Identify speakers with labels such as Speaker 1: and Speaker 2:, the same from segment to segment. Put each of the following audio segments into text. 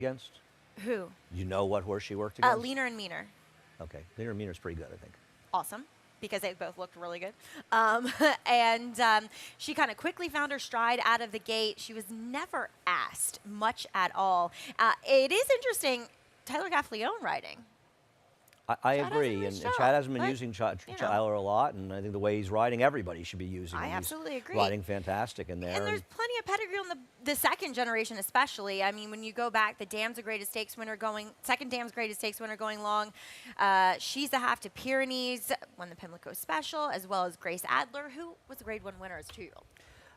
Speaker 1: against?
Speaker 2: Who?
Speaker 1: You know what horse she worked against?
Speaker 2: Leaner and Meaner.
Speaker 1: Okay, Leaner and Meaner's pretty good, I think.
Speaker 2: Awesome, because they both looked really good. And she kind of quickly found her stride out of the gate. She was never asked much at all. It is interesting, Tyler Gaffleone riding.
Speaker 1: I
Speaker 2: Chad
Speaker 1: agree,
Speaker 2: hasn't
Speaker 1: and
Speaker 2: really
Speaker 1: Chad hasn't been
Speaker 2: but,
Speaker 1: using
Speaker 2: you know.
Speaker 1: Tyler a lot, and I think the way he's riding, everybody should be using him.
Speaker 2: I
Speaker 1: He's
Speaker 2: absolutely agree.
Speaker 1: riding fantastic in there.
Speaker 2: And there's plenty of pedigree on the second generation, especially. I mean, when you go back, the Dam's a greatest stakes winner second Dam's greatest stakes winner going long. She's the half to Pyrenees, won the Pimlico Special, as well as Grace Adler, who was a grade 1 winner as a 2-year-old.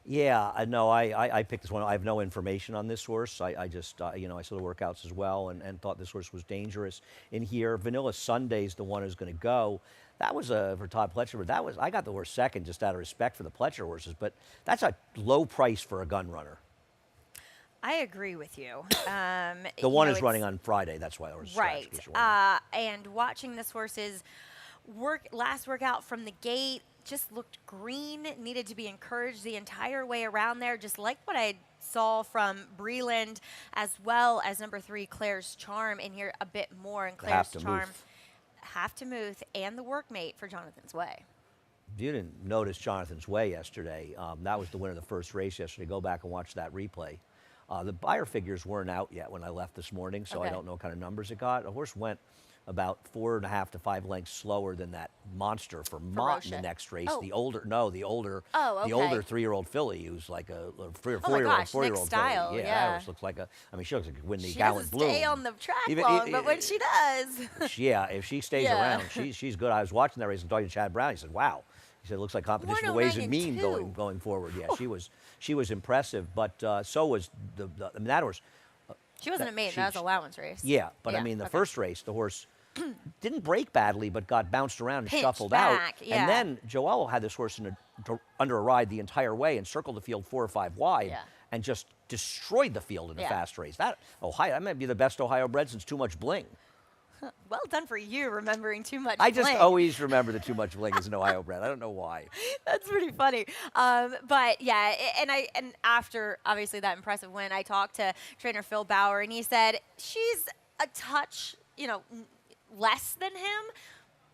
Speaker 1: Yeah, no, I picked this one. I have no information on this horse. I just, you know, I saw the workouts as well and thought this horse was dangerous in here. Vanilla Sunday's the one who's going to go. That was for Todd Pletcher, but I got the horse second just out of respect for the Pletcher horses, but that's a low price for a gun runner.
Speaker 2: I agree with you.
Speaker 1: The one is running on Friday, that's why I was
Speaker 2: right. And watching this horse's last workout from the gate, just looked green, needed to be encouraged the entire way around there, just like what I saw from Breland, as well as number 3, Claire's Charm, in here a bit more. And Claire's Charm, Have to Move, and the workmate for Jonathan's Way.
Speaker 1: If you didn't notice Jonathan's Way yesterday, that was the winner of the first race yesterday. Go back and watch that replay. The buyer figures weren't out yet when I left this morning, so I don't know what kind of numbers it got. The horse went about 4.5 to 5 lengths slower than that monster for Mott in the next race.
Speaker 2: Oh.
Speaker 1: The older 3-year-old filly who's like a 3 or 4-year-old, 4-year-old filly. Yeah, that horse looks like I mean, she looks like a Whitney Gallant Bloom.
Speaker 2: She doesn't stay on the track long, but when she does.
Speaker 1: Yeah, if she stays around, she's good. I was watching that race and talking to Chad Brown. He said, wow. He said, it looks like competition of ways and mean going forward. Yeah, she was impressive, but so was I mean, that horse.
Speaker 2: She wasn't amazing. That was allowance race.
Speaker 1: Yeah, but I mean, the first race, the horse didn't break badly, but got bounced around and shuffled out. And then Joel had this horse under a ride the entire way and circled the field 4 or 5 wide and just destroyed the field in a fast race. That might be the best Ohio bred since Too Much Bling.
Speaker 2: Well done for you remembering Too Much
Speaker 1: I
Speaker 2: Bling.
Speaker 1: just always remember the Too Much Bling as an Ohio bred. I don't know why.
Speaker 2: That's pretty funny. But yeah, and after obviously that impressive win, I talked to trainer Phil Bauer, and he said she's a touch, less than him,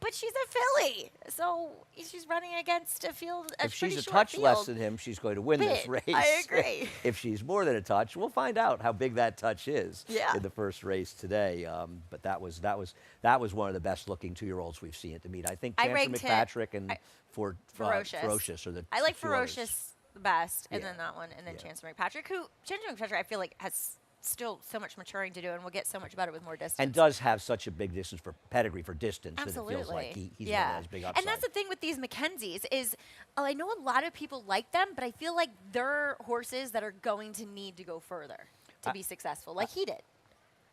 Speaker 2: but she's a filly, so she's running against a field.
Speaker 1: If she's a touch less than him, she's going to win this race.
Speaker 2: I agree.
Speaker 1: If she's more than a touch, we'll find out how big that touch is in the first race today. But that was one of the best looking 2-year-olds we've seen at the meet. I think Chancellor McPatrick and Ferocious are the
Speaker 2: I like
Speaker 1: two
Speaker 2: Ferocious
Speaker 1: others.
Speaker 2: the best, and then that one, and then Chancellor McPatrick, who Chancellor McPatrick I feel like has still so much maturing to do, and we'll get so much better with more distance.
Speaker 1: And does have such a big distance for pedigree for distance
Speaker 2: Absolutely.
Speaker 1: that it feels like he's one that has big upside.
Speaker 2: And that's the thing with these Mackenzies is, I know a lot of people like them, but I feel like they're horses that are going to need to go further to be successful, like he did.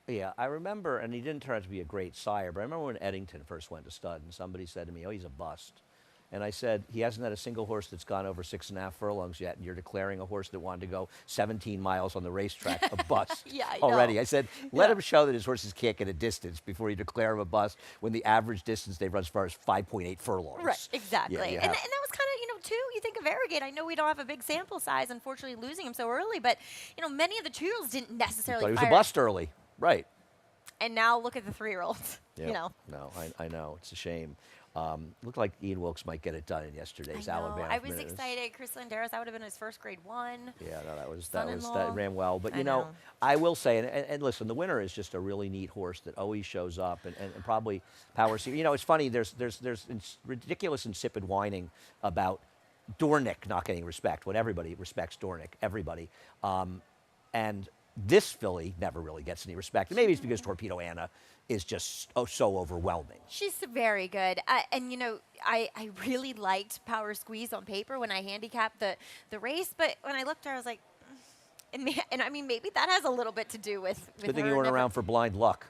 Speaker 1: Yeah, I remember, and he didn't turn out to be a great sire, but I remember when Eddington first went to stud, and somebody said to me, oh, he's a bust. And I said, he hasn't had a single horse that's gone over 6.5 furlongs yet, and you're declaring a horse that wanted to go 17 miles on the racetrack a bust already.
Speaker 2: Know.
Speaker 1: I said, let him show that his horses can't get a distance before you declare him a bust when the average distance they've run as far as 5.8 furlongs.
Speaker 2: Right, exactly.
Speaker 1: Yeah,
Speaker 2: and that was kind of, too, you think of Arrogate. I know we don't have a big sample size, unfortunately, losing him so early, but, many of the 2-year-olds didn't necessarily
Speaker 1: But he was a bust early, right.
Speaker 2: And now look at the 3-year-olds,
Speaker 1: No, I know. It's a shame. Looked like Ian Wilkes might get it done in yesterday's Alabama.
Speaker 2: I was excited. Chris Landeros, that would have been his first grade 1.
Speaker 1: Yeah, no, that ran well. But I will say, and listen, the winner is just a really neat horse that always shows up, and probably Power Seeker. It's funny. There's ridiculous insipid whining about Dornick not getting respect when everybody respects Dornick. Everybody, and this filly never really gets any respect. Maybe it's because Torpedo Anna is just so overwhelming.
Speaker 2: She's very good. And, I really liked Power Squeeze on paper when I handicapped the race. But when I looked at her, I was like, and I mean, maybe that has a little bit to do with
Speaker 1: Good thing you weren't around for Blind Luck.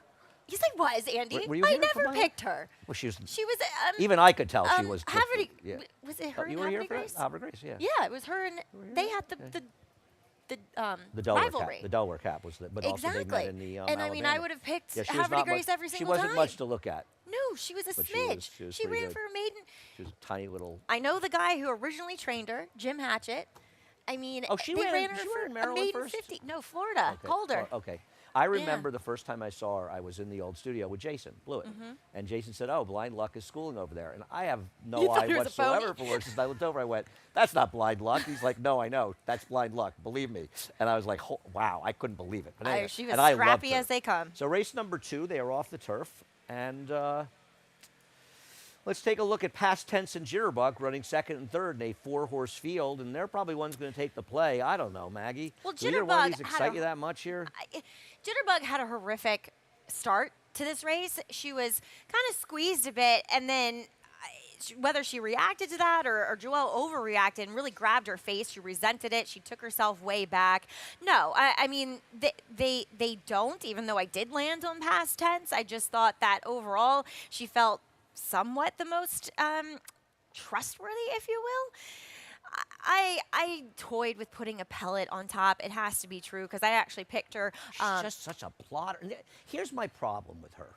Speaker 2: Yes, I was, Andy.
Speaker 1: Were you
Speaker 2: I
Speaker 1: here for
Speaker 2: never
Speaker 1: Blind
Speaker 2: picked her.
Speaker 1: Well, she was.
Speaker 2: Even
Speaker 1: I could tell she was.
Speaker 2: Was it her and
Speaker 1: you were here
Speaker 2: Havre
Speaker 1: for
Speaker 2: Grace?
Speaker 1: Havre Grace, yeah.
Speaker 2: Yeah, it was her and they had the
Speaker 1: Delaware
Speaker 2: rivalry.
Speaker 1: Cap. The Delaware Cap was but also they met in the
Speaker 2: and I mean, I would have picked Havre Grace every single
Speaker 1: time. She
Speaker 2: time.
Speaker 1: wasn't much to look at.
Speaker 2: No, she was a smidge.
Speaker 1: She
Speaker 2: ran
Speaker 1: good.
Speaker 2: for a maiden.
Speaker 1: She was a tiny little.
Speaker 2: I know the guy who originally trained her, Jim Hatchett. I mean,
Speaker 1: She
Speaker 2: they
Speaker 1: ran
Speaker 2: her
Speaker 1: in
Speaker 2: for
Speaker 1: Maryland
Speaker 2: a maiden
Speaker 1: first?
Speaker 2: 50. No, Florida.
Speaker 1: Okay.
Speaker 2: Calder.
Speaker 1: Okay. I remember the first time I saw her, I was in the old studio with Jason Blewett. And Jason said, oh, Blind Luck is schooling over there. And I have no eye whatsoever for horses. And I looked over, I went, that's not Blind Luck. He's like, no, I know. That's Blind Luck. Believe me. And I was like, wow, I couldn't believe it. But anyway,
Speaker 2: She was
Speaker 1: and
Speaker 2: scrappy as they come.
Speaker 1: So race number 2, they are off the turf. And let's take a look at Past Tense and Jitterbug running second and third in a 4-horse field, and they're probably one's going to take the play. I don't know, Maggie.
Speaker 2: Well,
Speaker 1: do either one of
Speaker 2: Jitterbug
Speaker 1: these excite you that much here?
Speaker 2: Jitterbug had a horrific start to this race. She was kind of squeezed a bit, and then whether she reacted to that or Joelle overreacted and really grabbed her face, she resented it. She took herself way back. No, I mean, they don't, even though I did land on Past Tense. I just thought that overall she felt somewhat the most trustworthy, if you will. I toyed with putting a pellet on top. It has to be true because I actually picked her.
Speaker 1: She's just such a plotter. Here's my problem with her.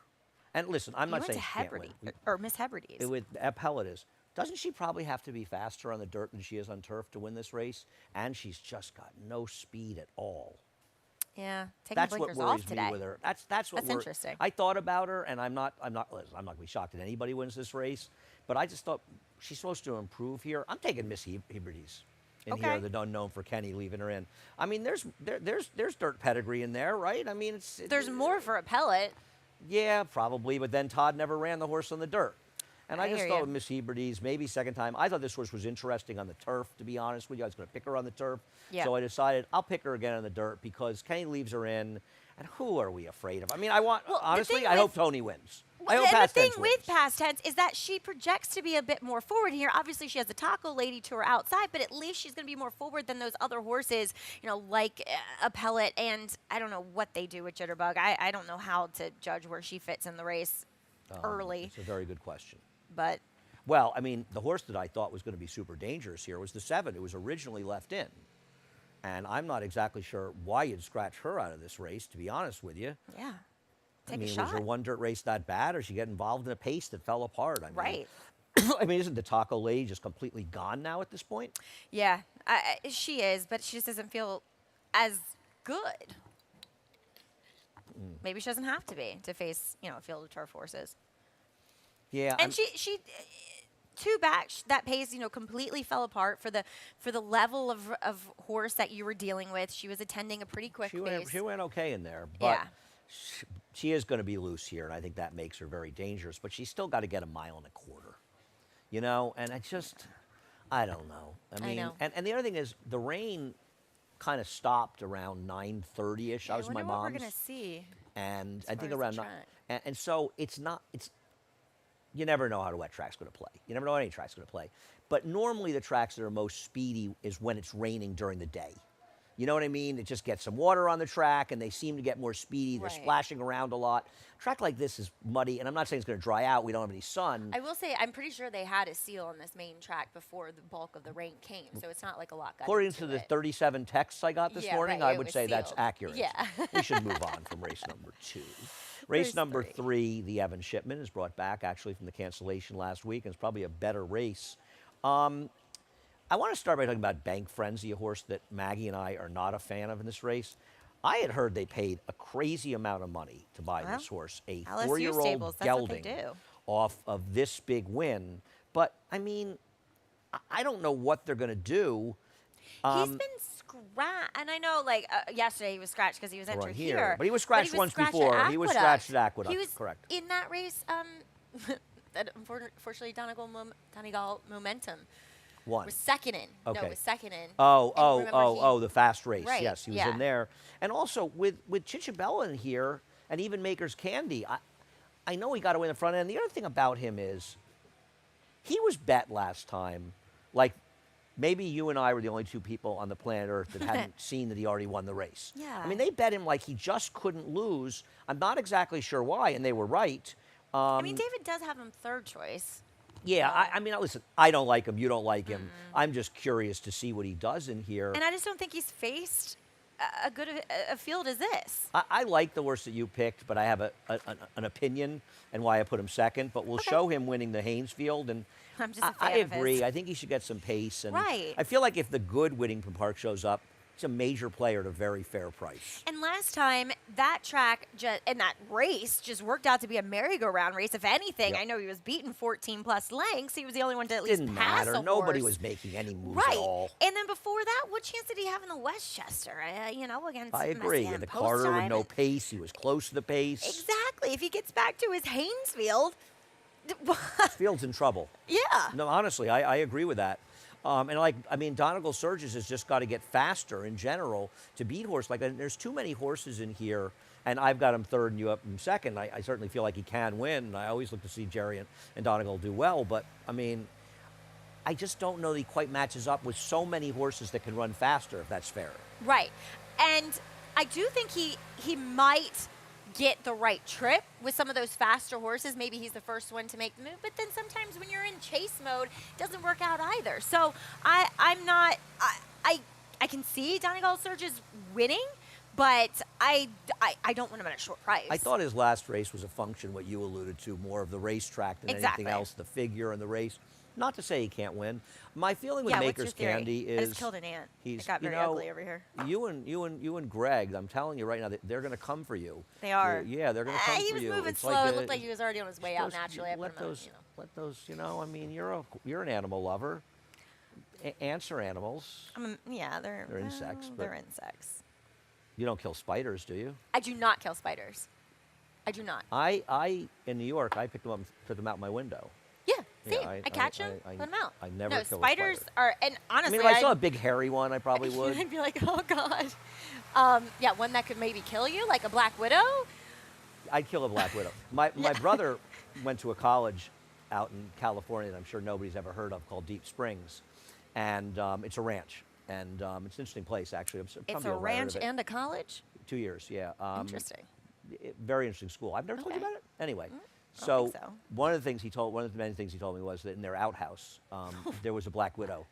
Speaker 1: And listen, I'm not saying she can't win.
Speaker 2: Or Miss Hebrides.
Speaker 1: With pellet is. Doesn't she probably have to be faster on the dirt than she is on turf to win this race? And she's just got no speed at all.
Speaker 2: Yeah, taking
Speaker 1: that's
Speaker 2: blinkers
Speaker 1: what worries
Speaker 2: off today.
Speaker 1: me with her. That's what
Speaker 2: That's interesting.
Speaker 1: I thought about her, and I'm not going to be shocked that anybody wins this race. But I just thought she's supposed to improve here. I'm taking Miss Hebrides in here, the unknown for Kenny, leaving her in. I mean, there's dirt pedigree in there, right? I mean,
Speaker 2: there's more for a pellet.
Speaker 1: Yeah, probably. But then Todd never ran the horse on the dirt. And I just thought with Miss Hebrides, maybe second time. I thought this horse was interesting on the turf, to be honest with you. I was going to pick her on the turf.
Speaker 2: Yeah.
Speaker 1: So I decided I'll pick her again on the dirt because Kenny leaves her in. And who are we afraid of? I mean, honestly, I hope Tony wins. I hope
Speaker 2: And the thing
Speaker 1: wins.
Speaker 2: with Past Tense is that she projects to be a bit more forward here. Obviously, she has a taco lady to her outside, but at least she's going to be more forward than those other horses, like a pellet. And I don't know what they do with Jitterbug. I don't know how to judge where she fits in the race early.
Speaker 1: It's a very good question.
Speaker 2: But
Speaker 1: well, I mean, the horse that I thought was going to be super dangerous here was the 7. It was originally left in. And I'm not exactly sure why you'd scratch her out of this race, to be honest with you.
Speaker 2: yeah,
Speaker 1: I mean, was her one dirt race that bad, or she get involved in a pace that fell apart? I mean,
Speaker 2: right.
Speaker 1: I mean, isn't the taco lady just completely gone now at this point?
Speaker 2: Yeah, she is, but she just doesn't feel as good. Maybe she doesn't have to be to face, a field of turf horses.
Speaker 1: Yeah,
Speaker 2: and she two back that pace, completely fell apart for the level of horse that you were dealing with. She was attending a pretty quick pace.
Speaker 1: She went okay in there, but she is going to be loose here, and I think that makes her very dangerous. But she's still got to get 1.25 miles, and I don't know. I mean, and the other thing is the rain kind of stopped around 9:30ish. I was in my mom's.
Speaker 2: What we're gonna see.
Speaker 1: And I think around and so it's not. You never know how a wet track's going to play. You never know how any track's going to play. But normally the tracks that are most speedy is when it's raining during the day. You know what I mean? It just gets some water on the track, and they seem to get more speedy. They're splashing around a lot. A track like this is muddy, and I'm not saying it's going to dry out. We don't have any sun.
Speaker 2: I will say, I'm pretty sure they had a seal on this main track before the bulk of the rain came, so it's not like a lot got
Speaker 1: According to the 37 texts I got this morning, I would say
Speaker 2: sealed.
Speaker 1: That's accurate.
Speaker 2: Yeah.
Speaker 1: We should move on from race number 2. Race number 3, the Evan Shipman, is brought back actually from the cancellation last week, and it's probably a better race. I want to start by talking about Bank Frenzy, a horse that Maggie and I are not a fan of in this race. I had heard they paid a crazy amount of money to buy this horse, a 4-year-old gelding, off of this big win. But, I mean, I don't know what they're going to do.
Speaker 2: He's been scratched, and I know, yesterday he was scratched because he was entered here.
Speaker 1: But he was scratched once before. He was scratched at Aqueduct.
Speaker 2: He was
Speaker 1: correct.
Speaker 2: In that race, that unfortunately Donegal Momentum was second in.
Speaker 1: Okay.
Speaker 2: No, was second in.
Speaker 1: The fast race.
Speaker 2: Right,
Speaker 1: Yes, he was in there. And also with Chichabella in here, and even Maker's Candy, I know he got away in the front end. The other thing about him is he was bet last time, like maybe you and I were the only 2 people on the planet Earth that hadn't seen that he already won the race.
Speaker 2: Yeah.
Speaker 1: I mean, they bet him like he just couldn't lose. I'm not exactly sure why, and they were right.
Speaker 2: I mean, David does have him third choice.
Speaker 1: Yeah, I mean, listen, I don't like him. You don't like him. I'm just curious to see what he does in here.
Speaker 2: And I just don't think he's faced a good a field as this.
Speaker 1: I like the horse that you picked, but I have an opinion and why I put him second. But we'll show him winning the Haynes field, and
Speaker 2: I'm just a fan
Speaker 1: I
Speaker 2: of
Speaker 1: agree.
Speaker 2: his.
Speaker 1: I think he should get some pace. And
Speaker 2: Right.
Speaker 1: I feel like if the good Whittington Park shows up, He's a major player at a very fair price.
Speaker 2: And last time, that track and that race just worked out to be a merry-go-round race. If anything, I know he was beaten 14-plus lengths. He was the only one to at least
Speaker 1: Didn't
Speaker 2: pass
Speaker 1: matter.
Speaker 2: a
Speaker 1: Nobody
Speaker 2: horse.
Speaker 1: was making any moves
Speaker 2: Right.
Speaker 1: at all.
Speaker 2: And then before that, what chance did he have in the Westchester? Against
Speaker 1: I agree.
Speaker 2: Messiaen
Speaker 1: And the
Speaker 2: post
Speaker 1: Carter with
Speaker 2: time
Speaker 1: no pace, he was close to the pace.
Speaker 2: Exactly. If he gets back to his Haynesfield,
Speaker 1: Field's in trouble.
Speaker 2: yeah.
Speaker 1: No, honestly, I agree with that. Donegal Surges has just got to get faster in general to beat horse like that. And there's too many horses in here, and I've got him third and you up him second. I certainly feel like he can win, and I always look to see Jerry and Donegal do well. But, I just don't know that he quite matches up with so many horses that can run faster, if that's fair.
Speaker 2: Right. And I do think he might get the right trip with some of those faster horses. Maybe he's the first one to make the move, but then sometimes when you're in chase mode, it doesn't work out either. So I can see Donegal Surges winning, but I don't want him at a short price.
Speaker 1: I thought his last race was a function, what you alluded to, more of the racetrack than
Speaker 2: Exactly.
Speaker 1: anything else, the figure and the race. Not to say he can't win. My feeling with
Speaker 2: what's
Speaker 1: Maker's
Speaker 2: your theory?
Speaker 1: Candy
Speaker 2: I
Speaker 1: is
Speaker 2: just killed an ant.
Speaker 1: he's
Speaker 2: It got very ugly over here.
Speaker 1: You and Greg, I'm telling you right now, they're going to come for you.
Speaker 2: They are.
Speaker 1: Yeah, they're going to come for you.
Speaker 2: He was moving
Speaker 1: It's
Speaker 2: slow. It looked like he was already on his way out naturally.
Speaker 1: Let those. You're an animal lover. Ants are animals.
Speaker 2: They're
Speaker 1: insects. But
Speaker 2: they're insects.
Speaker 1: you don't kill spiders, do you?
Speaker 2: I do not kill spiders. I do not.
Speaker 1: I in New York, I picked them up and put them out my window.
Speaker 2: Yeah,
Speaker 1: Yeah,
Speaker 2: same. I catch them, put them out.
Speaker 1: I never
Speaker 2: no,
Speaker 1: kill a
Speaker 2: spiders
Speaker 1: spider.
Speaker 2: are, and honestly,
Speaker 1: If I saw a big hairy one, I probably would.
Speaker 2: I'd be like, oh god. Yeah, one that could maybe kill you, like a black widow.
Speaker 1: I'd kill a black widow. My brother went to a college out in California that I'm sure nobody's ever heard of called Deep Springs, and it's a ranch, and it's an interesting place actually.
Speaker 2: It's a ranch and a college.
Speaker 1: 2 years, yeah.
Speaker 2: Interesting.
Speaker 1: Very interesting school. I've never told you
Speaker 2: Okay.
Speaker 1: about it. Anyway,
Speaker 2: I don't think so.
Speaker 1: one of the many things he told me was that in their outhouse there was a black widow,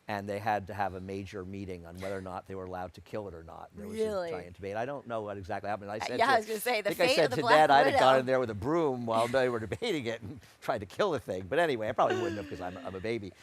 Speaker 1: and they had to have a major meeting on whether or not they were allowed to kill it or not. There was
Speaker 2: Really?
Speaker 1: a giant debate. I don't know what exactly happened. I said,
Speaker 2: Yeah, I was gonna say, the
Speaker 1: I think I
Speaker 2: fate
Speaker 1: said
Speaker 2: of the
Speaker 1: to
Speaker 2: Black
Speaker 1: Dad, I'd have gone
Speaker 2: Widow.
Speaker 1: in there with a broom while they were debating it and tried to kill the thing. But anyway, I probably wouldn't have because I'm a baby.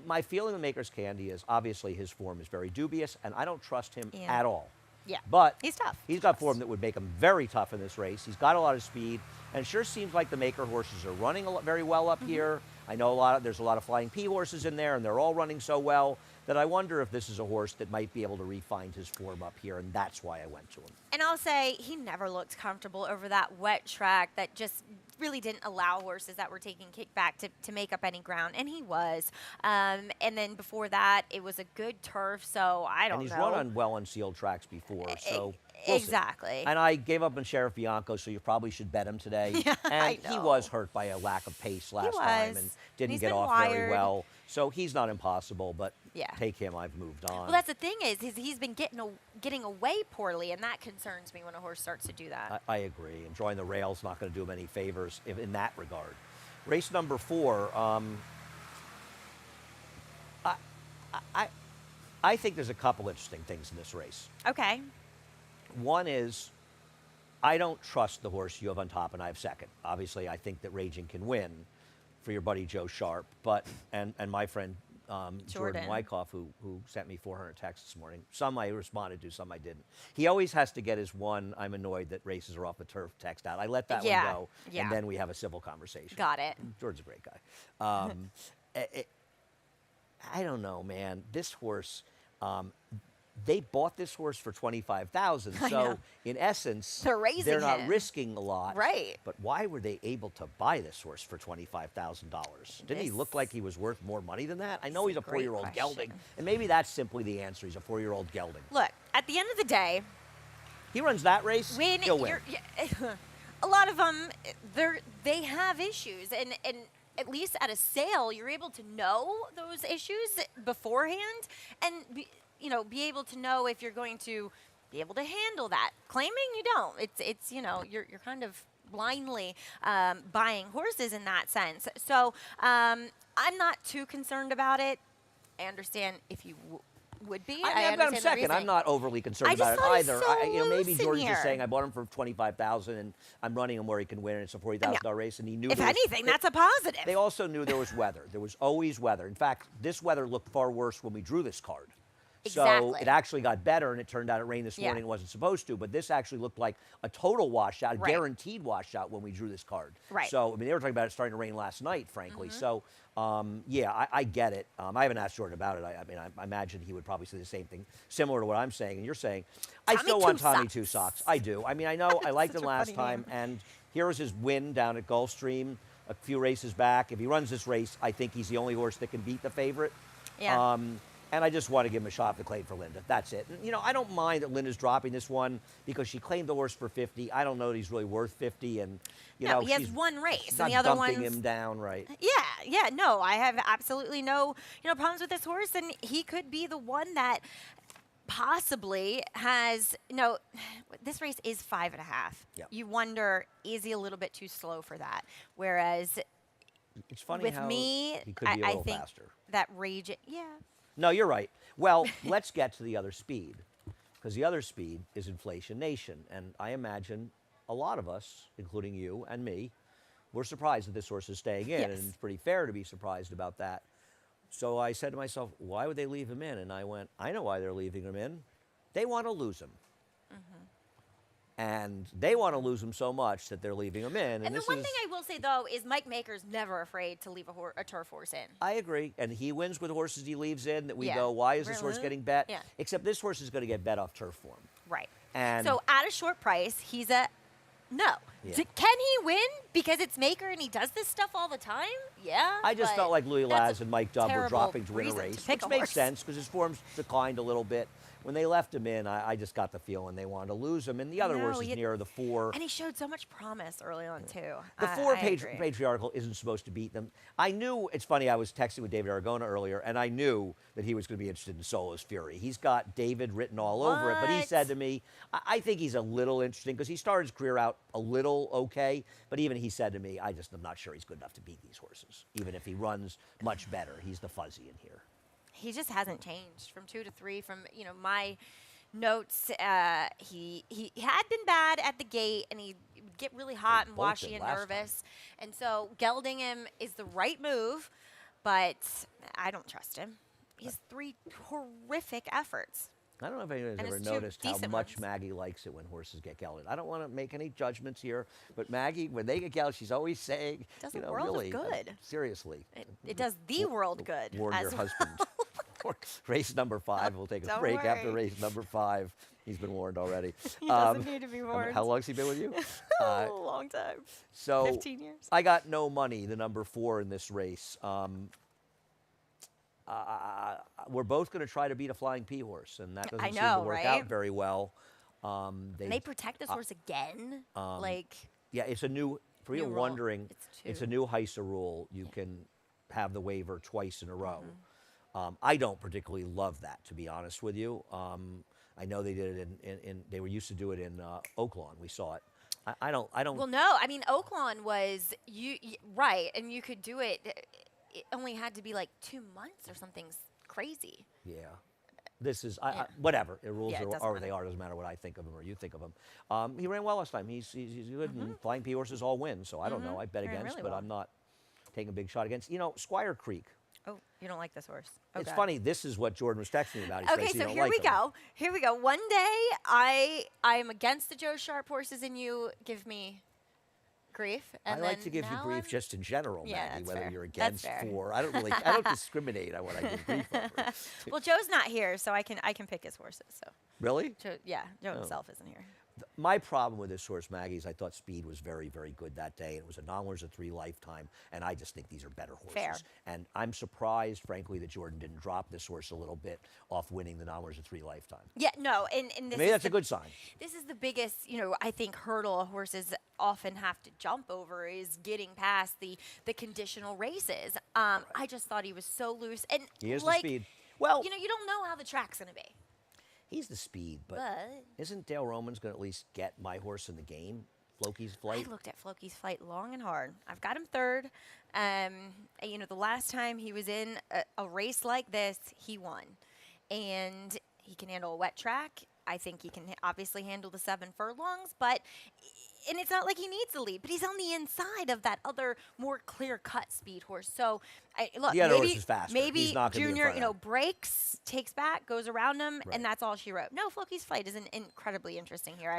Speaker 1: My feeling with Maker's Candy is obviously his form is very dubious, and I don't trust him
Speaker 2: Yeah.
Speaker 1: at all.
Speaker 2: Yeah.
Speaker 1: But
Speaker 2: He's tough.
Speaker 1: He's got form that would make him very tough in this race. He's got a lot of speed, and it sure seems like the Maker horses are running very well up here. I know there's a lot of Flying P horses in there, and they're all running so well that I wonder if this is a horse that might be able to refine his form up here, and that's why I went to him.
Speaker 2: And I'll say he never looked comfortable over that wet track that just really didn't allow horses that were taking kickback to make up any ground, and he was. And then before that, it was a good turf, so I don't know.
Speaker 1: And he's run on well unsealed tracks before, so we'll see.
Speaker 2: Exactly.
Speaker 1: And I gave up on Sheriff Bianco, so you probably should bet him today.
Speaker 2: Yeah,
Speaker 1: and
Speaker 2: I
Speaker 1: he
Speaker 2: know.
Speaker 1: was hurt by a lack of pace last time and
Speaker 2: was.
Speaker 1: didn't
Speaker 2: He's
Speaker 1: get
Speaker 2: been
Speaker 1: off very
Speaker 2: wired.
Speaker 1: well. So he's not impossible, but
Speaker 2: Yeah.
Speaker 1: take him. I've moved on.
Speaker 2: Well, that's the thing is he's been getting away poorly, and that concerns me when a horse starts to do that.
Speaker 1: I agree. And drawing the rail's not going to do him any favors in that regard. Race number 4. I think there's a couple interesting things in this race.
Speaker 2: Okay.
Speaker 1: One is, I don't trust the horse you have on top and I have second. Obviously, I think that Raging can win for your buddy Joe Sharp, and my friend Jordan Wyckoff, who sent me 400 texts this morning. Some I responded to, some I didn't. He always has to get his one, I'm annoyed that races are off the turf text out. I let that one go,
Speaker 2: Yeah.
Speaker 1: and then we have a civil conversation.
Speaker 2: Got it.
Speaker 1: George's a great guy. I don't know, man. This horse, they bought this horse for $25,000.
Speaker 2: I
Speaker 1: So
Speaker 2: know.
Speaker 1: in essence,
Speaker 2: They're raising
Speaker 1: they're not
Speaker 2: him.
Speaker 1: risking a lot.
Speaker 2: Right.
Speaker 1: But why were they able to buy this horse for $25,000? Didn't he look like he was worth more money than that? I know he's a
Speaker 2: Great
Speaker 1: 4-year-old
Speaker 2: question.
Speaker 1: gelding, and maybe that's simply the answer. He's a 4-year-old gelding.
Speaker 2: Look, at the end of the day,
Speaker 1: He runs that race,
Speaker 2: when
Speaker 1: he'll win.
Speaker 2: you're, a lot of them, they have issues, and at least at a sale, you're able to know those issues beforehand, and be able to know if you're going to be able to handle that. Claiming you don't. It's you're kind of blindly buying horses in that sense. So I'm not too concerned about it. I understand if you would be.
Speaker 1: I've got him
Speaker 2: understand the
Speaker 1: second. I'm
Speaker 2: reasoning.
Speaker 1: not overly concerned
Speaker 2: I
Speaker 1: about
Speaker 2: just
Speaker 1: it
Speaker 2: thought he's
Speaker 1: either.
Speaker 2: so
Speaker 1: Maybe
Speaker 2: loose in
Speaker 1: George is
Speaker 2: here.
Speaker 1: just saying I bought him for $25,000 and I'm running him where he can win. And it's a $40,000 race, and he knew.
Speaker 2: If
Speaker 1: there was-
Speaker 2: anything, that's a positive.
Speaker 1: They also knew there was weather. There was always weather. In fact, this weather looked far worse when we drew this card. So
Speaker 2: Exactly.
Speaker 1: it actually got better, and it turned out it rained this
Speaker 2: Yeah.
Speaker 1: morning. It wasn't supposed to, but this actually looked like a total washout, a
Speaker 2: Right.
Speaker 1: guaranteed washout when we drew this card.
Speaker 2: Right.
Speaker 1: So, I mean, they were talking about it starting to rain last night, frankly. So, yeah, I get it. I haven't asked Jordan about it. I mean, I imagine he would probably say the same thing, similar to what I'm saying and you're saying. I
Speaker 2: Tommy
Speaker 1: still want
Speaker 2: Two
Speaker 1: Tommy
Speaker 2: Socks.
Speaker 1: Two Socks. I do. I mean, I know I liked him
Speaker 2: Such a
Speaker 1: last
Speaker 2: funny
Speaker 1: time,
Speaker 2: name.
Speaker 1: and here was his win down at Gulfstream a few races back. If he runs this race, I think he's the only horse that can beat the favorite.
Speaker 2: Yeah.
Speaker 1: And I just want to give him a shot at the claim for Linda. That's it. And, I don't mind that Linda's dropping this one because she claimed the horse for 50. I don't know that he's really worth 50. And,
Speaker 2: No, he has
Speaker 1: she's
Speaker 2: one race,
Speaker 1: she's
Speaker 2: and the
Speaker 1: not
Speaker 2: other
Speaker 1: dumping
Speaker 2: one's-
Speaker 1: him down, right?
Speaker 2: Yeah, no, I have absolutely no, problems with this horse, and he could be the one that possibly has, this race is 5.5.
Speaker 1: Yep.
Speaker 2: You wonder, is he a little bit too slow for that? Whereas
Speaker 1: It's funny
Speaker 2: with
Speaker 1: how
Speaker 2: me,
Speaker 1: he could be a
Speaker 2: I
Speaker 1: little
Speaker 2: think
Speaker 1: faster.
Speaker 2: that rage, yeah.
Speaker 1: No, you're right. Well, let's get to the other speed, because the other speed is Inflation Nation. And I imagine a lot of us, including you and me, were surprised that this horse is staying in,
Speaker 2: Yes.
Speaker 1: and it's pretty fair to be surprised about that. So I said to myself, why would they leave him in? And I went, I know why they're leaving him in. They want to lose him. And they want to lose him so much that they're leaving him in.
Speaker 2: And the
Speaker 1: this
Speaker 2: one
Speaker 1: is,
Speaker 2: thing I will say, though, is Mike Maker's never afraid to leave a turf horse in.
Speaker 1: I agree. And he wins with horses he leaves in that we
Speaker 2: Yeah.
Speaker 1: go, why is this horse
Speaker 2: Really?
Speaker 1: getting bet?
Speaker 2: Yeah.
Speaker 1: Except this horse is going to get bet off turf form.
Speaker 2: Right.
Speaker 1: And
Speaker 2: So at a short price, he's a no.
Speaker 1: Yeah.
Speaker 2: Can he win because it's Maker and he does this stuff all the time? Yeah.
Speaker 1: I just
Speaker 2: but
Speaker 1: felt like Louis
Speaker 2: that's
Speaker 1: Laz and Mike Dubb were
Speaker 2: terrible
Speaker 1: dropping to win a
Speaker 2: reason
Speaker 1: race,
Speaker 2: pick
Speaker 1: which
Speaker 2: a
Speaker 1: makes
Speaker 2: horse.
Speaker 1: sense because his form's declined a little bit. When they left him in, I just got the feeling they wanted to lose him. And the other
Speaker 2: No,
Speaker 1: horse is
Speaker 2: you-
Speaker 1: near the 4.
Speaker 2: And he showed so much promise early on too.
Speaker 1: The
Speaker 2: I
Speaker 1: 4
Speaker 2: agree.
Speaker 1: patriarchal isn't supposed to beat them. I knew, it's funny, I was texting with David Aragona earlier, and I knew that he was going to be interested in Solo's Fury. He's got David written all over it, but he
Speaker 2: What?
Speaker 1: said to me, I think he's a little interesting because he started his career out a little okay, but even he said to me, I'm not sure he's good enough to beat these horses, even if he runs much better. He's the fuzzy in here.
Speaker 2: He just hasn't changed from 2 to 3. From my notes, he had been bad at the gate, and he'd get really hot and
Speaker 1: bolted
Speaker 2: washy and
Speaker 1: last
Speaker 2: nervous. And so gelding him is the right move, but I don't trust him. He has 3 horrific efforts.
Speaker 1: I don't know if anyone's
Speaker 2: And
Speaker 1: ever
Speaker 2: it's 2
Speaker 1: noticed how
Speaker 2: decent
Speaker 1: much
Speaker 2: ones.
Speaker 1: Maggie likes it when horses get gelded. I don't want to make any judgments here, but Maggie, when they get gelded, she's always saying,
Speaker 2: Does
Speaker 1: you
Speaker 2: the
Speaker 1: know,
Speaker 2: world of
Speaker 1: really,
Speaker 2: good.
Speaker 1: seriously.
Speaker 2: It does the world good.
Speaker 1: Warn
Speaker 2: as
Speaker 1: your
Speaker 2: well.
Speaker 1: husband. Race number 5. We'll take a
Speaker 2: Don't
Speaker 1: break after
Speaker 2: worry.
Speaker 1: race number 5. He's been warned already.
Speaker 2: He doesn't need to be warned.
Speaker 1: How long's he been with you?
Speaker 2: A long time.
Speaker 1: So
Speaker 2: 15 years.
Speaker 1: I got no money, the number 4 in this race. We're both going to try to beat a flying P horse, and that doesn't
Speaker 2: I
Speaker 1: seem
Speaker 2: know,
Speaker 1: to work
Speaker 2: right?
Speaker 1: out very well.
Speaker 2: And they protect this horse again.
Speaker 1: Yeah, it's a new. For you
Speaker 2: New rule.
Speaker 1: wondering, it's a
Speaker 2: two.
Speaker 1: new HISA rule. You can have the waiver twice in a row. I don't particularly love that, to be honest with you. I know they did it in they were used to do it in Oaklawn. We saw it. I don't.
Speaker 2: Well, no. I mean, Oaklawn was right, and you could do it. It only had to be like 2 months or something crazy.
Speaker 1: Yeah. This is
Speaker 2: Yeah.
Speaker 1: whatever. The rules
Speaker 2: Yeah, it
Speaker 1: are
Speaker 2: doesn't
Speaker 1: they
Speaker 2: matter.
Speaker 1: are. Doesn't matter what I think of him or you think of him. He ran well last time. He's good. And flying P horses all win. So I don't know. I bet
Speaker 2: Ran
Speaker 1: against,
Speaker 2: really
Speaker 1: but
Speaker 2: well.
Speaker 1: I'm not taking a big shot against. Squire Creek.
Speaker 2: Oh, you don't like this horse?
Speaker 1: It's
Speaker 2: Okay.
Speaker 1: funny. This is what Jordan was texting me about. He
Speaker 2: Okay,
Speaker 1: says he
Speaker 2: so
Speaker 1: don't
Speaker 2: here
Speaker 1: like
Speaker 2: we
Speaker 1: him.
Speaker 2: go. Here we go. One day, I'm against the Joe Sharp horses, and you give me grief.
Speaker 1: I
Speaker 2: And
Speaker 1: like
Speaker 2: then
Speaker 1: to give you
Speaker 2: now
Speaker 1: grief
Speaker 2: I'm-
Speaker 1: just in general,
Speaker 2: Yeah,
Speaker 1: Maggie,
Speaker 2: that's
Speaker 1: whether
Speaker 2: fair.
Speaker 1: you're
Speaker 2: That's
Speaker 1: against
Speaker 2: fair.
Speaker 1: for. I don't discriminate on what I give grief over.
Speaker 2: Well, Joe's not here, so I can pick his horses. So
Speaker 1: Really?
Speaker 2: Joe himself isn't here.
Speaker 1: My problem with this horse, Maggie, is I thought speed was very, very good that day. It was a non-winners of 3 lifetime, and I just think these are better horses.
Speaker 2: Fair.
Speaker 1: And I'm surprised, frankly, that Jordan didn't drop this horse a little bit off winning the non-winners of 3 lifetime.
Speaker 2: Yeah, no, and this
Speaker 1: Maybe
Speaker 2: is
Speaker 1: that's
Speaker 2: the,
Speaker 1: a good sign.
Speaker 2: This is the biggest, I think hurdle horses often have to jump over is getting past the conditional races. I just thought he was so loose, and
Speaker 1: He is
Speaker 2: like,
Speaker 1: the speed. Well,
Speaker 2: you don't know how the track's gonna be.
Speaker 1: he's the speed, but
Speaker 2: But
Speaker 1: isn't Dale Romans going to at least get my horse in the game, Floki's
Speaker 2: I
Speaker 1: Flight?
Speaker 2: looked at Floki's Flight long and hard. I've got him 3rd. The last time he was in a race like this, he won. And he can handle a wet track. I think he can obviously handle the 7 furlongs, but and it's not like he needs the lead, but he's on the inside of that other more clear-cut speed horse. So, look,
Speaker 1: The other horse is faster.
Speaker 2: maybe
Speaker 1: He's not gonna be in
Speaker 2: Junior,
Speaker 1: front of him.
Speaker 2: breaks, takes back, goes around him,
Speaker 1: Right.
Speaker 2: and that's all she wrote. No, Floki's fight is incredibly interesting here.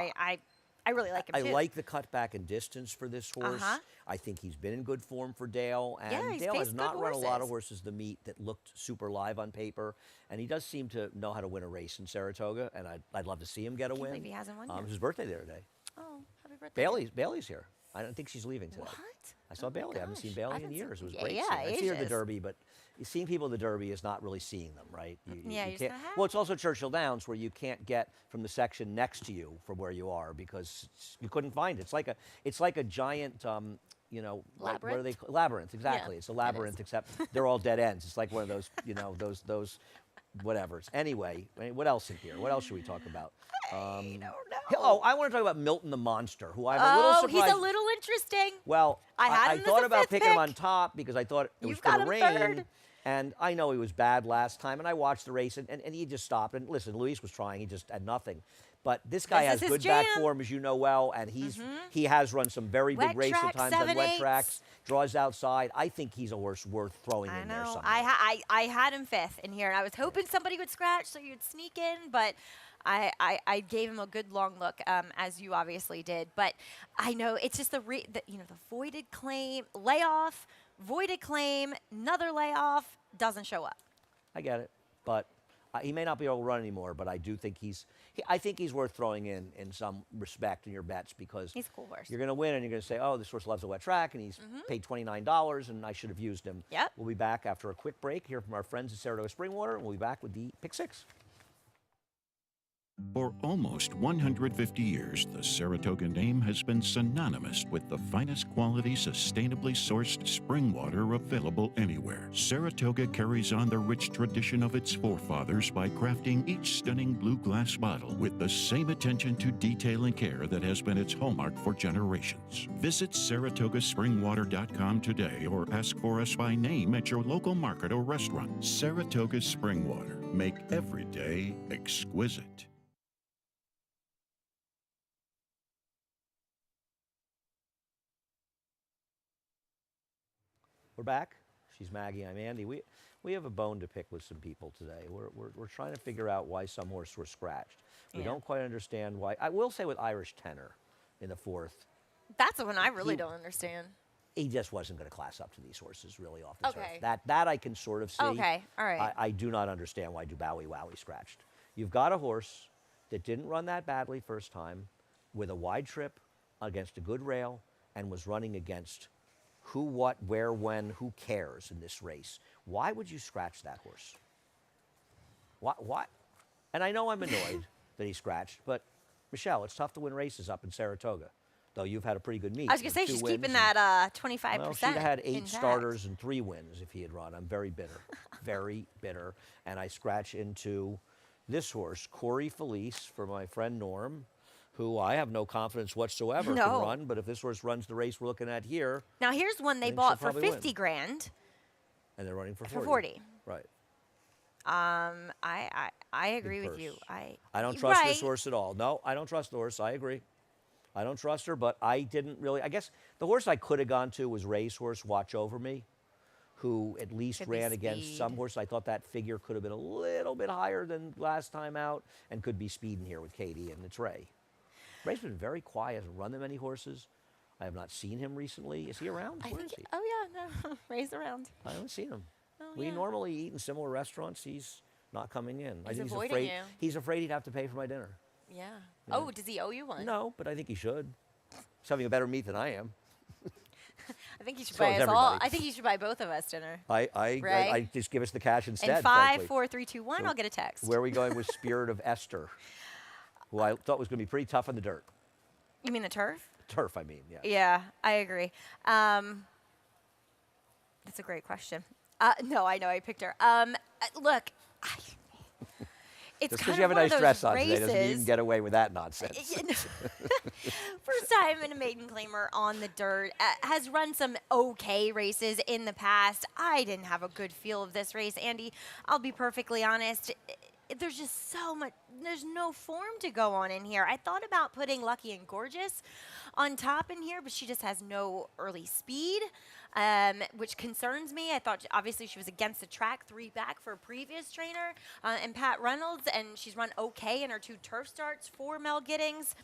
Speaker 2: I really like him
Speaker 1: I
Speaker 2: too.
Speaker 1: like the cutback and distance for this horse. I think he's been in good form for Dale. And
Speaker 2: Yeah, he's
Speaker 1: Dale has
Speaker 2: faced
Speaker 1: not
Speaker 2: good
Speaker 1: run a lot of
Speaker 2: horses.
Speaker 1: horses the meet that looked super live on paper. And he does seem to know how to win a race in Saratoga. And I'd love to see him get a
Speaker 2: Can't
Speaker 1: win.
Speaker 2: believe he hasn't won yet.
Speaker 1: It was his birthday the other day.
Speaker 2: Oh, happy birthday.
Speaker 1: Bailey's here. I don't think she's leaving today.
Speaker 2: What?
Speaker 1: I saw
Speaker 2: Oh my
Speaker 1: Bailey. I haven't seen
Speaker 2: gosh.
Speaker 1: Bailey
Speaker 2: I
Speaker 1: in
Speaker 2: haven't seen-
Speaker 1: years. It was
Speaker 2: yeah,
Speaker 1: great.
Speaker 2: yeah,
Speaker 1: seeing her. I see her at the
Speaker 2: ages.
Speaker 1: Derby, but seeing people at the Derby is not really seeing them, right?
Speaker 2: Yeah, you just
Speaker 1: can't.
Speaker 2: gotta have
Speaker 1: Well, it's also Churchill Downs where you can't get from the section next to you from where you are because you couldn't find it. It's like a giant. What are they? Labyrinth, exactly.
Speaker 2: Yeah,
Speaker 1: It's a labyrinth, except they're all dead ends. It's like one of those, those whatevers. Anyway, what else in here? What else should we talk about?
Speaker 2: I don't know.
Speaker 1: Oh, I want to talk about Milton the Monster, who I'm a little surprised.
Speaker 2: he's a little interesting.
Speaker 1: Well,
Speaker 2: I had him as
Speaker 1: thought
Speaker 2: the
Speaker 1: about
Speaker 2: fifth
Speaker 1: picking him
Speaker 2: pick.
Speaker 1: on top because I thought it was
Speaker 2: You've
Speaker 1: going
Speaker 2: got
Speaker 1: to
Speaker 2: him
Speaker 1: rain.
Speaker 2: third.
Speaker 1: And I know he was bad last time, and I watched the race, and he just stopped. And listen, Luis was trying; he just had nothing. But this guy
Speaker 2: This
Speaker 1: has
Speaker 2: is
Speaker 1: good
Speaker 2: his
Speaker 1: back
Speaker 2: jam.
Speaker 1: form, as you know well, and he has run some very big
Speaker 2: Wet
Speaker 1: races at
Speaker 2: tracks,
Speaker 1: times on wet
Speaker 2: 7/8.
Speaker 1: tracks. Draws outside. I think he's a horse worth throwing
Speaker 2: I
Speaker 1: in there
Speaker 2: know.
Speaker 1: somewhere.
Speaker 2: I had him fifth in here, and I was hoping somebody would scratch so you'd sneak in, but I gave him a good long look, as you obviously did. But I know it's just the voided claim, layoff, voided claim, another layoff, doesn't show up.
Speaker 1: I get it, but he may not be able to run anymore. But I do think I think he's worth throwing in some respect in your bets because
Speaker 2: He's a cool horse.
Speaker 1: You're going to win, and you're going to say, "Oh, this horse loves a wet track, and he's paid $29, and I should have used him."
Speaker 2: Yep.
Speaker 1: We'll be back after a quick break here from our friends at Saratoga Springwater, and we'll be back with the pick six.
Speaker 3: For almost 150 years, the Saratoga name has been synonymous with the finest quality, sustainably sourced spring water available anywhere. Saratoga carries on the rich tradition of its forefathers by crafting each stunning blue glass bottle with the same attention to detail and care that has been its hallmark for generations. Visit SaratogaSpringwater.com today or ask for us by name at your local market or restaurant. Saratoga Spring Water. Make every day exquisite.
Speaker 1: We're back. She's Maggie. I'm Andy. We have a bone to pick with some people today. We're trying to figure out why some horses were scratched. We
Speaker 2: Yeah.
Speaker 1: don't quite understand why. I will say with Irish Tenor in the fourth,
Speaker 2: That's the one I really don't understand.
Speaker 1: he just wasn't going to class up to these horses really off the
Speaker 2: Okay.
Speaker 1: turf. That I can sort of see.
Speaker 2: Okay, all right.
Speaker 1: I do not understand why Dubowie Wowie scratched. You've got a horse that didn't run that badly first time, with a wide trip against a good rail, and was running against who, what, where, when, who cares in this race. Why would you scratch that horse? What? And I know I'm annoyed that he scratched, but Michelle, it's tough to win races up in Saratoga, though you've had a pretty good meet.
Speaker 2: I was going to say,
Speaker 1: with 2
Speaker 2: she's
Speaker 1: wins
Speaker 2: keeping
Speaker 1: and-
Speaker 2: that 25%.
Speaker 1: well, she'd have had 8
Speaker 2: intact.
Speaker 1: starters and 3 wins if he had run. I'm very bitter, very bitter. And I scratch into this horse, Corey Felice, for my friend Norm, who I have no confidence whatsoever
Speaker 2: No.
Speaker 1: can run. But if this horse runs the race we're looking at here,
Speaker 2: Now, here's one they
Speaker 1: think
Speaker 2: bought
Speaker 1: she'll
Speaker 2: for
Speaker 1: probably
Speaker 2: 50
Speaker 1: win.
Speaker 2: grand.
Speaker 1: and they're running for 40.
Speaker 2: For 40.
Speaker 1: Right.
Speaker 2: I agree with you.
Speaker 1: purse. I don't trust this
Speaker 2: Right.
Speaker 1: horse at all. No, I don't trust the horse. I agree. I don't trust her, but I didn't really. I guess the horse I could have gone to was Racehorse Watch Over Me, who at least
Speaker 2: Could be
Speaker 1: ran against
Speaker 2: speed.
Speaker 1: some horse. I thought that figure could have been a little bit higher than last time out and could be speeding here with Katie, and it's Ray. Ray's been very quiet, hasn't run that many horses. I have not seen him recently. Is he around?
Speaker 2: I
Speaker 1: Where
Speaker 2: think.
Speaker 1: is he?
Speaker 2: Oh yeah, no, raise around.
Speaker 1: I haven't seen him.
Speaker 2: Oh,
Speaker 1: We
Speaker 2: yeah.
Speaker 1: normally eat in similar restaurants. He's not coming in. I
Speaker 2: He's
Speaker 1: think
Speaker 2: avoiding
Speaker 1: he's afraid.
Speaker 2: you.
Speaker 1: He's afraid he'd have to pay for my dinner.
Speaker 2: Yeah. Oh, does he owe you one?
Speaker 1: No, but I think he should. He's having a better meat than I am.
Speaker 2: I think he should
Speaker 1: So
Speaker 2: buy
Speaker 1: is
Speaker 2: us all.
Speaker 1: everybody.
Speaker 2: I think he should buy both of us dinner.
Speaker 1: I just give us the cash instead.
Speaker 2: In 5,
Speaker 1: frankly.
Speaker 2: 4, 3, 2, 1,
Speaker 1: So
Speaker 2: I'll get a text.
Speaker 1: Where are we going with Spirit of Esther, who I thought was going to be pretty tough on the dirt.
Speaker 2: You mean the turf?
Speaker 1: Turf, I mean, yeah.
Speaker 2: Yeah, I agree. That's a great question. No, I know I picked her. Look, it's
Speaker 1: Just
Speaker 2: kind
Speaker 1: because you have a
Speaker 2: of one
Speaker 1: nice
Speaker 2: of
Speaker 1: dress
Speaker 2: those
Speaker 1: on today doesn't mean you can
Speaker 2: races-
Speaker 1: get away with that nonsense.
Speaker 2: You know, First time in a maiden claimer on the dirt. Has run some okay races in the past. I didn't have a good feel of this race, Andy. I'll be perfectly honest. there's just so much, there's no form to go on in here. I thought about putting Lucky and Gorgeous on top in here, but she just has no early speed, which concerns me. I thought obviously she was against the track, 3 back for a previous trainer, and Pat Reynolds, and she's run okay in her 2 turf starts for Mel Giddings.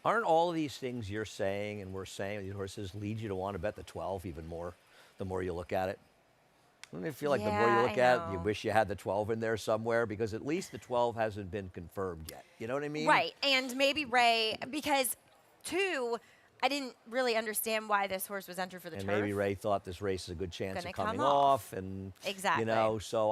Speaker 1: Aren't all of these things you're saying and we're saying, these horses lead you to want to bet the 12 even more, the more you look at it? Doesn't it feel like the more you
Speaker 2: Yeah,
Speaker 1: look
Speaker 2: I
Speaker 1: at it, you
Speaker 2: know.
Speaker 1: wish you had the 12 in there somewhere? Because at least the 12 hasn't been confirmed yet. You know what I mean?
Speaker 2: Right, and maybe Ray, because 2, I didn't really understand why this horse was entered for the
Speaker 1: And
Speaker 2: turf.
Speaker 1: maybe Ray thought this race is a good chance
Speaker 2: Gonna
Speaker 1: of coming
Speaker 2: come off.
Speaker 1: off. And,
Speaker 2: Exactly.
Speaker 1: you know, so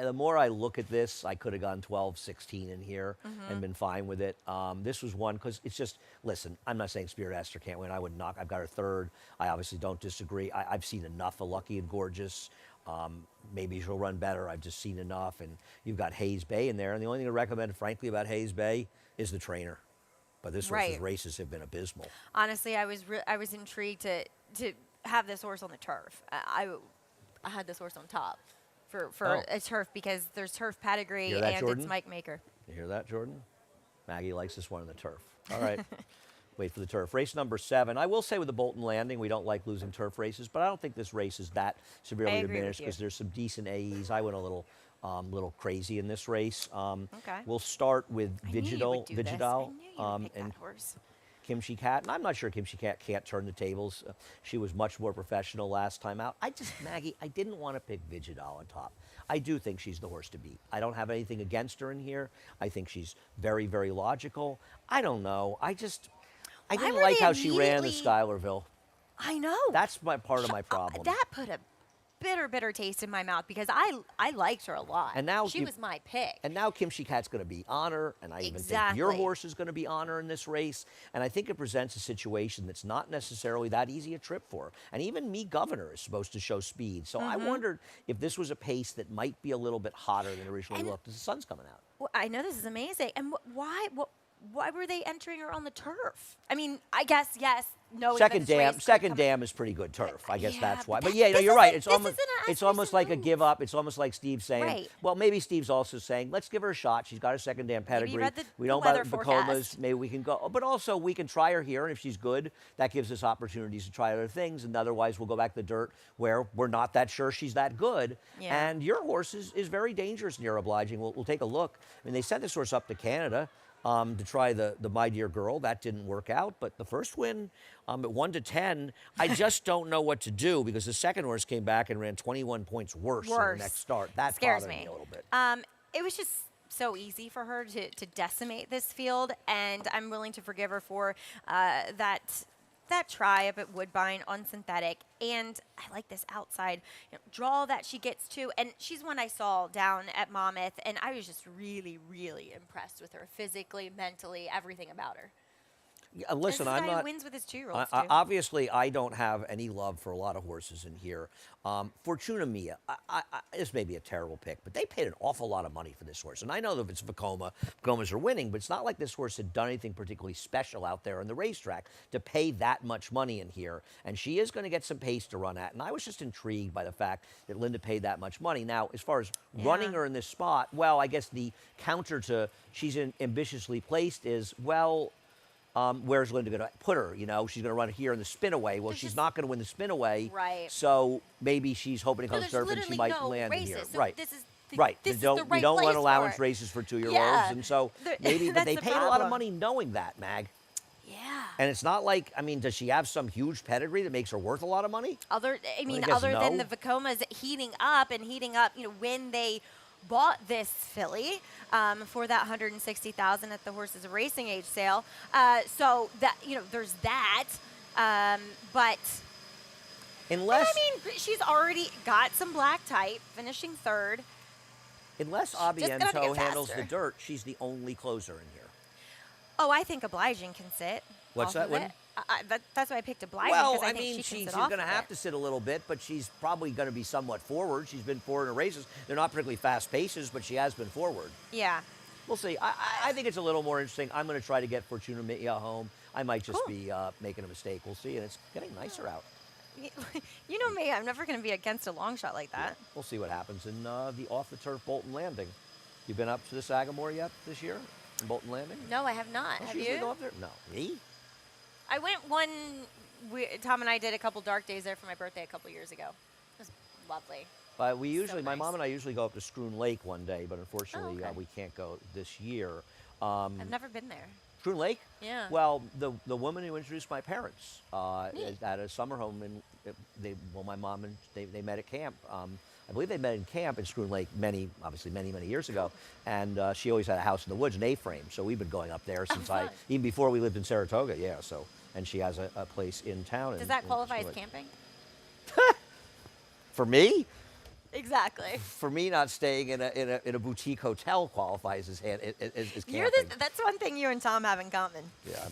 Speaker 1: the more I look at this, I could have gone 12, 16 in here and been fine with it. This was one, because it's just, listen, I'm not saying Spirit Esther can't win. I would knock, I've got her 3rd. I obviously don't disagree. I've seen enough of Lucky and Gorgeous. Maybe she'll run better. I've just seen enough. And you've got Hayes Bay in there. And the only thing I recommend, frankly, about Hayes Bay is the trainer. But this horse's
Speaker 2: Right.
Speaker 1: races have been abysmal.
Speaker 2: Honestly, I was intrigued to have this horse on the turf. I had this horse on top for
Speaker 1: Oh.
Speaker 2: a turf because there's turf pedigree
Speaker 1: Hear that,
Speaker 2: and
Speaker 1: Jordan?
Speaker 2: it's Mike Maker.
Speaker 1: You hear that, Jordan? Maggie likes this one on the turf. All right. Wait for the turf. Race number 7. I will say with the Bolton Landing, we don't like losing turf races, but I don't think this race is that severely
Speaker 2: agree with
Speaker 1: diminished
Speaker 2: you.
Speaker 1: because there's some decent AEs. I went a little crazy in this race.
Speaker 2: Okay.
Speaker 1: We'll start with
Speaker 2: I knew you
Speaker 1: Vigidal,
Speaker 2: would do this. I
Speaker 1: Vigidal,
Speaker 2: knew you would pick
Speaker 1: and
Speaker 2: that horse.
Speaker 1: Kimchi Cat. And I'm not sure Kimchi Cat can't turn the tables. She was much more professional last time out. Maggie, I didn't want to pick Vigidal on top. I do think she's the horse to beat. I don't have anything against her in here. I think she's very, very logical. I don't know. I didn't
Speaker 2: were
Speaker 1: like
Speaker 2: they
Speaker 1: how she ran the
Speaker 2: immediately-
Speaker 1: Schuylerville.
Speaker 2: I know.
Speaker 1: That's part of my problem.
Speaker 2: That put a bitter taste in my mouth because I liked her a lot.
Speaker 1: And now
Speaker 2: she was my pick.
Speaker 1: And now Kimchi Cat's going to be on her, and I even think your
Speaker 2: Exactly.
Speaker 1: horse is going to be on her in this race. And I think it presents a situation that's not necessarily that easy a trip for her. And even Me Governor is supposed to show speed. So I wondered if this was a pace that might be a little bit hotter than originally looked, as the sun's coming out.
Speaker 2: Well, I know this is amazing. And why were they entering her on the turf? I mean, I guess yes. No.
Speaker 1: Second dam is pretty good turf. I guess
Speaker 2: Yeah,
Speaker 1: that's why.
Speaker 2: but
Speaker 1: But yeah, no,
Speaker 2: this
Speaker 1: you're right.
Speaker 2: isn't- this isn't an
Speaker 1: It's almost
Speaker 2: aspirational
Speaker 1: like a
Speaker 2: move.
Speaker 1: give up. It's almost like Steve saying,
Speaker 2: Right.
Speaker 1: well, maybe Steve's also saying, let's give her a shot. She's got a second dam pedigree.
Speaker 2: read the
Speaker 1: We don't
Speaker 2: weather
Speaker 1: buy the Bacomas.
Speaker 2: forecast.
Speaker 1: Maybe we can go. But also, we can try her here, and if she's good, that gives us opportunities to try other things. And otherwise, we'll go back to the dirt where we're not that sure she's that good.
Speaker 2: Yeah.
Speaker 1: And your horse is very dangerous near obliging. We'll take a look. I mean, they sent this horse up to Canada. To try the My Dear Girl. That didn't work out, but the first win at 1-10, I just don't know what to do because the second horse came back and ran 21 points worse in the next start. That
Speaker 2: scares
Speaker 1: bothered
Speaker 2: me
Speaker 1: a little bit.
Speaker 2: It was just so easy for her to decimate this field, and I'm willing to forgive her for that try up at Woodbine on synthetic. And I like this outside draw that she gets to. And she's one I saw down at Monmouth, and I was just really, really impressed with her physically, mentally, everything about her.
Speaker 1: Listen,
Speaker 2: this is
Speaker 1: I'm
Speaker 2: a guy
Speaker 1: not.
Speaker 2: who wins with his 2-year-olds too.
Speaker 1: Obviously, I don't have any love for a lot of horses in here. Fortuna Mia, this may be a terrible pick, but they paid an awful lot of money for this horse. And I know that if it's Vacomas are winning, but it's not like this horse had done anything particularly special out there on the racetrack to pay that much money in here. And she is going to get some pace to run at. And I was just intrigued by the fact that Linda paid that much money. Now, as far as running her in this spot, well, I guess the counter to she's ambitiously placed is, well, where's Linda going to put her? You know, she's going to run here in the spin away. Well,
Speaker 2: There's
Speaker 1: she's
Speaker 2: just-
Speaker 1: not going to win the spin away.
Speaker 2: Right.
Speaker 1: So maybe she's hoping to
Speaker 2: No,
Speaker 1: come
Speaker 2: there's
Speaker 1: surf and she
Speaker 2: literally
Speaker 1: might
Speaker 2: no
Speaker 1: land in
Speaker 2: races,
Speaker 1: here.
Speaker 2: so
Speaker 1: Right.
Speaker 2: this is the-
Speaker 1: right.
Speaker 2: this
Speaker 1: we
Speaker 2: is
Speaker 1: don't,
Speaker 2: the
Speaker 1: we
Speaker 2: right
Speaker 1: don't
Speaker 2: place
Speaker 1: run
Speaker 2: for
Speaker 1: allowance
Speaker 2: it.
Speaker 1: races for 2-year-olds.
Speaker 2: Yeah.
Speaker 1: And so
Speaker 2: The-
Speaker 1: maybe, but
Speaker 2: that's
Speaker 1: they
Speaker 2: the
Speaker 1: paid a lot of
Speaker 2: problem.
Speaker 1: money knowing that, Mag.
Speaker 2: Yeah.
Speaker 1: And it's not like, I mean, does she have some huge pedigree that makes her worth a lot of money?
Speaker 2: Other
Speaker 1: guess
Speaker 2: than
Speaker 1: no.
Speaker 2: the Vacomas heating up, when they bought this filly for that $160,000 at the Horses of Racing Age sale. So that there's that. But
Speaker 1: Unless,
Speaker 2: I mean, she's already got some black type, finishing 3rd.
Speaker 1: unless
Speaker 2: gonna
Speaker 1: Abiento
Speaker 2: get
Speaker 1: handles the
Speaker 2: faster.
Speaker 1: dirt, she's the only closer in here.
Speaker 2: Oh, I think Obliging can sit.
Speaker 1: What's
Speaker 2: off
Speaker 1: that
Speaker 2: of
Speaker 1: one?
Speaker 2: it. That's why I picked Obliging.
Speaker 1: Well,
Speaker 2: 'cause I
Speaker 1: I
Speaker 2: think
Speaker 1: mean,
Speaker 2: she
Speaker 1: she's
Speaker 2: can sit
Speaker 1: going
Speaker 2: off
Speaker 1: to
Speaker 2: of
Speaker 1: have
Speaker 2: it.
Speaker 1: to sit a little bit, but she's probably going to be somewhat forward. She's been forward in races. They're not particularly fast paces, but she has been forward.
Speaker 2: Yeah.
Speaker 1: We'll see. I think it's a little more interesting. I'm going to try to get Fortuna Mia home. I might just
Speaker 2: Cool.
Speaker 1: be making a mistake. We'll see. And it's getting nicer out.
Speaker 2: You know me, I'm never going to be against a long shot like that.
Speaker 1: We'll see what happens in the off-the-turf Bolton Landing. You been up to the Sagamore yet this year in Bolton Landing?
Speaker 2: No, I have not.
Speaker 1: Don't
Speaker 2: Have
Speaker 1: you usually
Speaker 2: you?
Speaker 1: go up there? No. Me?
Speaker 2: I went one. Tom and I did a couple dark days there for my birthday a couple years ago. It was lovely.
Speaker 1: But we usually, my
Speaker 2: nice.
Speaker 1: mom and I usually go up to Scroon Lake one day, but unfortunately
Speaker 2: okay.
Speaker 1: we can't go this year.
Speaker 2: I've never been there.
Speaker 1: Scroon Lake?
Speaker 2: Yeah.
Speaker 1: Well, the woman who introduced my parents
Speaker 2: Neat.
Speaker 1: at a summer home, my mom and they met at camp. I believe they met in camp in Scroon Lake many years ago, and she always had a house in the woods, an A-frame. So we've been going up there since
Speaker 2: fun.
Speaker 1: even before we lived in Saratoga. Yeah. So, and she has a place in town.
Speaker 2: Does that qualify
Speaker 1: Scroon
Speaker 2: as
Speaker 1: Lake.
Speaker 2: camping?
Speaker 1: For me?
Speaker 2: Exactly.
Speaker 1: For me, not staying in a boutique hotel qualifies as camping.
Speaker 2: That's one thing you and Tom have in common.
Speaker 1: Yeah,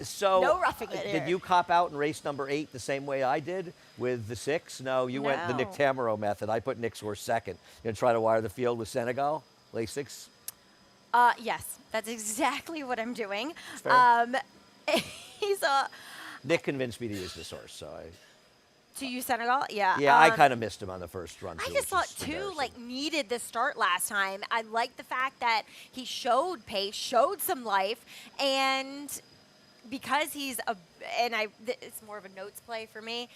Speaker 1: so
Speaker 2: No roughing it
Speaker 1: did
Speaker 2: here.
Speaker 1: you cop out in race number 8 the same way I did with the 6? No, you went the Nick
Speaker 2: No.
Speaker 1: Tamaro method. I put Nick's horse second. You gonna try to wire the field with Senegal, race 6?
Speaker 2: Yes, that's exactly what I'm doing.
Speaker 1: Fair.
Speaker 2: He's a
Speaker 1: Nick convinced me to use this horse, so
Speaker 2: to use Senegal. Yeah.
Speaker 1: I kind of missed him on the first run.
Speaker 2: I
Speaker 1: too,
Speaker 2: just
Speaker 1: which
Speaker 2: thought
Speaker 1: is
Speaker 2: two
Speaker 1: embarrassing.
Speaker 2: needed the start last time. I like the fact that he showed pace, showed some life, and because he's it's more of a notes play for me.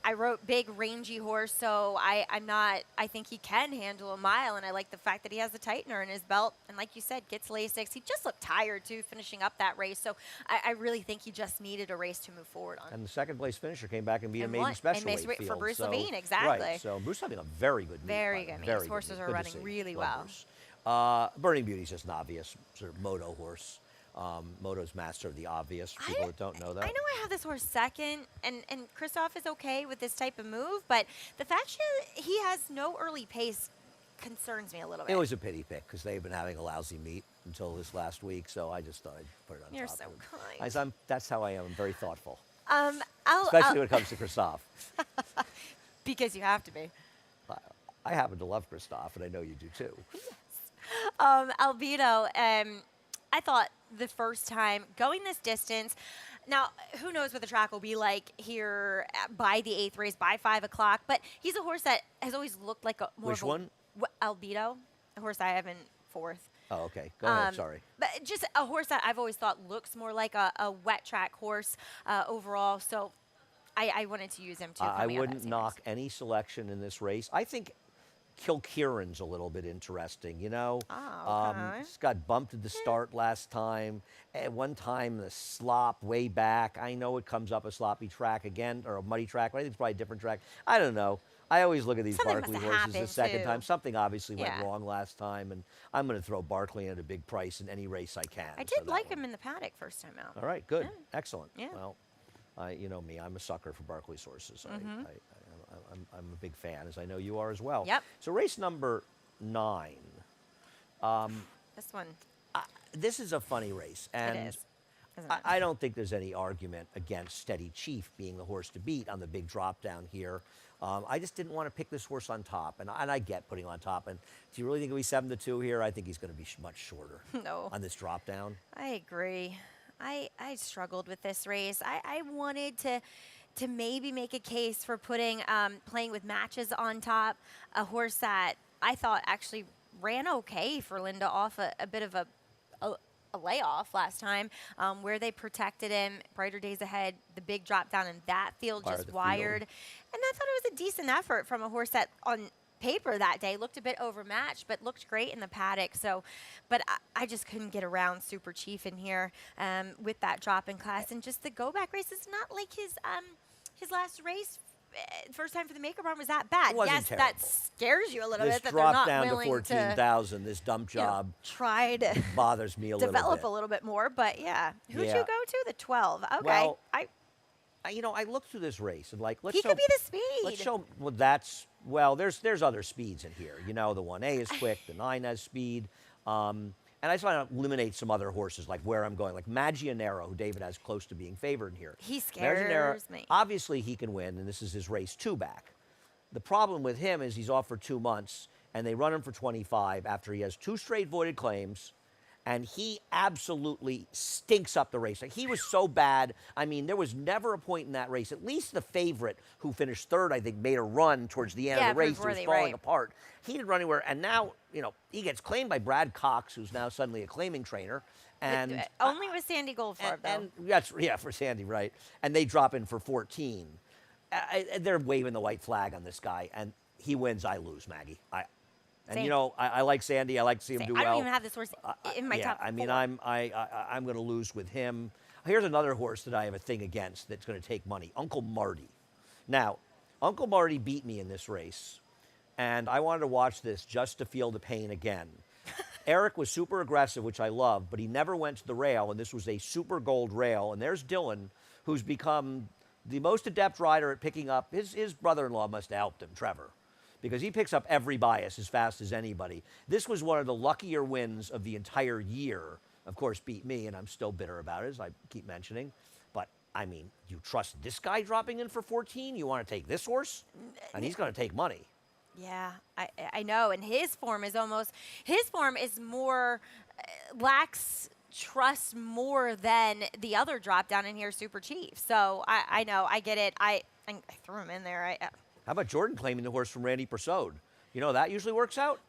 Speaker 2: I wrote big rangy horse, so I think he can handle a mile, and I like the fact that he has the tightener in his belt, and like you said, gets Lasix. He just looked tired too, finishing up that race. So I really think he just needed a race to move forward on.
Speaker 1: And the second place finisher came back and beat a
Speaker 2: And
Speaker 1: maiden
Speaker 2: won.
Speaker 1: special
Speaker 2: And
Speaker 1: weight
Speaker 2: for
Speaker 1: field.
Speaker 2: Bruce
Speaker 1: so,
Speaker 2: Levine, exactly.
Speaker 1: Right, so Bruce having a very good meet.
Speaker 2: Very
Speaker 1: by the
Speaker 2: good
Speaker 1: way,
Speaker 2: meet.
Speaker 1: very
Speaker 2: His
Speaker 1: good
Speaker 2: horses
Speaker 1: meet.
Speaker 2: are
Speaker 1: Good to
Speaker 2: running
Speaker 1: see.
Speaker 2: really
Speaker 1: Love
Speaker 2: well.
Speaker 1: Bruce. Burning Beauty's just an obvious sort of moto horse. Moto's master of the obvious, for people that don't know that.
Speaker 2: I know I have this horse second, and Christoph is okay with this type of move, but the fact he has no early pace concerns me a little bit.
Speaker 1: It was a pity pick because they've been having a lousy meet until this last week, so I just thought I'd put it on
Speaker 2: You're
Speaker 1: top.
Speaker 2: so
Speaker 1: And
Speaker 2: kind.
Speaker 1: that's how I am. I'm very thoughtful,
Speaker 2: I'll
Speaker 1: especially when it comes to Christoph.
Speaker 2: because you have to be.
Speaker 1: I happen to love Christoph, and I know you do too.
Speaker 2: Albedo, I thought the first time going this distance, now who knows what the track will be like here by the 8th race, by 5 o'clock, but he's a horse that has always looked like a more
Speaker 1: Which
Speaker 2: of a...
Speaker 1: one?
Speaker 2: Albedo, a horse I have in 4th.
Speaker 1: Oh, okay. Go ahead. Sorry.
Speaker 2: But just a horse that I've always thought looks more like a wet track horse overall, so I wanted to use him too.
Speaker 1: I
Speaker 2: coming out of
Speaker 1: wouldn't
Speaker 2: that
Speaker 1: knock
Speaker 2: same
Speaker 1: any selection in this race. I think Kilkieran's a little bit interesting, you know.
Speaker 2: Oh, okay.
Speaker 1: Just got bumped at the start last time. At one time, the slop way back. I know it comes up a sloppy track again, or a muddy track, but I think it's probably a different track. I don't know. I always look at these
Speaker 2: Something
Speaker 1: Barkley
Speaker 2: must have
Speaker 1: horses the
Speaker 2: happened,
Speaker 1: second
Speaker 2: too.
Speaker 1: time. Something obviously went
Speaker 2: Yeah.
Speaker 1: wrong last time, and I'm going to throw Barkley in at a big price in any race I can.
Speaker 2: I
Speaker 1: so
Speaker 2: did
Speaker 1: that
Speaker 2: like
Speaker 1: one.
Speaker 2: him in the paddock first time out.
Speaker 1: All right, good.
Speaker 2: Yeah.
Speaker 1: Excellent.
Speaker 2: Yeah.
Speaker 1: Well, you know me, I'm a sucker for Barkley's horses. I'm a big fan, as I know you are as well.
Speaker 2: Yep.
Speaker 1: So race number 9.
Speaker 2: This one,
Speaker 1: This is a funny race, and
Speaker 2: it is. Isn't it?
Speaker 1: I don't think there's any argument against Steady Chief being the horse to beat on the big drop down here. I just didn't want to pick this horse on top, and I get putting on top. And do you really think it'll be 7-2 here? I think he's going to be much shorter
Speaker 2: No.
Speaker 1: on this drop down.
Speaker 2: I agree. I struggled with this race. I wanted to maybe make a case for putting playing with matches on top, a horse that I thought actually ran okay for Linda off a bit of a layoff last time, where they protected him. Brighter Days Ahead, the big drop down in that field
Speaker 1: Wired
Speaker 2: just
Speaker 1: the
Speaker 2: wired.
Speaker 1: field.
Speaker 2: And I thought it was a decent effort from a horse that on paper that day looked a bit overmatched, but looked great in the paddock. So, but I just couldn't get around Super Chief in here with that drop in class. And just the go back race is not like his last race. First time for the Maker Barn was that bad.
Speaker 1: It wasn't
Speaker 2: Yes,
Speaker 1: terrible.
Speaker 2: that scares you a little
Speaker 1: This
Speaker 2: bit that they're
Speaker 1: drop
Speaker 2: not
Speaker 1: down to
Speaker 2: willing
Speaker 1: 14,000, this dump
Speaker 2: you know,
Speaker 1: job
Speaker 2: try to
Speaker 1: bothers me a little bit.
Speaker 2: develop a little bit more. But yeah, who'd
Speaker 1: Yeah.
Speaker 2: you go to? The 12. Okay,
Speaker 1: Well, I looked through this race and let's
Speaker 2: he
Speaker 1: show,
Speaker 2: could be the speed.
Speaker 1: Let's show. There's other speeds in here. You know, the 1A is quick, the 9 has speed, and I just want to eliminate some other horses like where I'm going, like Maggianero, who David has close to being favored in here.
Speaker 2: He
Speaker 1: Maggianero,
Speaker 2: scares me.
Speaker 1: obviously, he can win, and this is his race 2 back. The problem with him is he's off for 2 months, and they run him for 25 after he has 2 straight voided claims, and he absolutely stinks up the race. Like, he was so bad. I mean, there was never a point in that race. At least the favorite, who finished third, I think, made a run towards the end of the race. It was falling apart. He didn't run anywhere, and now, you know, he gets claimed by Brad Cox, who's now suddenly a claiming trainer. And
Speaker 2: only with Sandy Goldfarb, though.
Speaker 1: And that's, yeah, for Sandy, right? And they drop in for 14. They're waving the white flag on this guy, and he wins, I lose, Maggie. And you know, I like Sandy. I like to see him do well.
Speaker 2: I don't even have this horse in my top 4.
Speaker 1: I mean, I'm going to lose with him. Here's another horse that I have a thing against that's going to take money. Uncle Marty. Now, Uncle Marty beat me in this race, and I wanted to watch this just to feel the pain again. Eric was super aggressive, which I love, but he never went to the rail, and this was a super gold rail. And there's Dylan, who's become the most adept rider at picking up. His brother-in-law must have helped him, Trevor, because he picks up every bias as fast as anybody. This was one of the luckier wins of the entire year. Of course, beat me, and I'm still bitter about it, as I keep mentioning. But, I mean, you trust this guy dropping in for 14? You want to take this horse? And he's going to take money.
Speaker 2: Yeah, I know. And his form is more, lacks trust more than the other drop down in here, Super Chief. So I know, I get it. I threw him in there.
Speaker 1: How about Jordan claiming the horse from Randy Persaud? You know, that usually works out.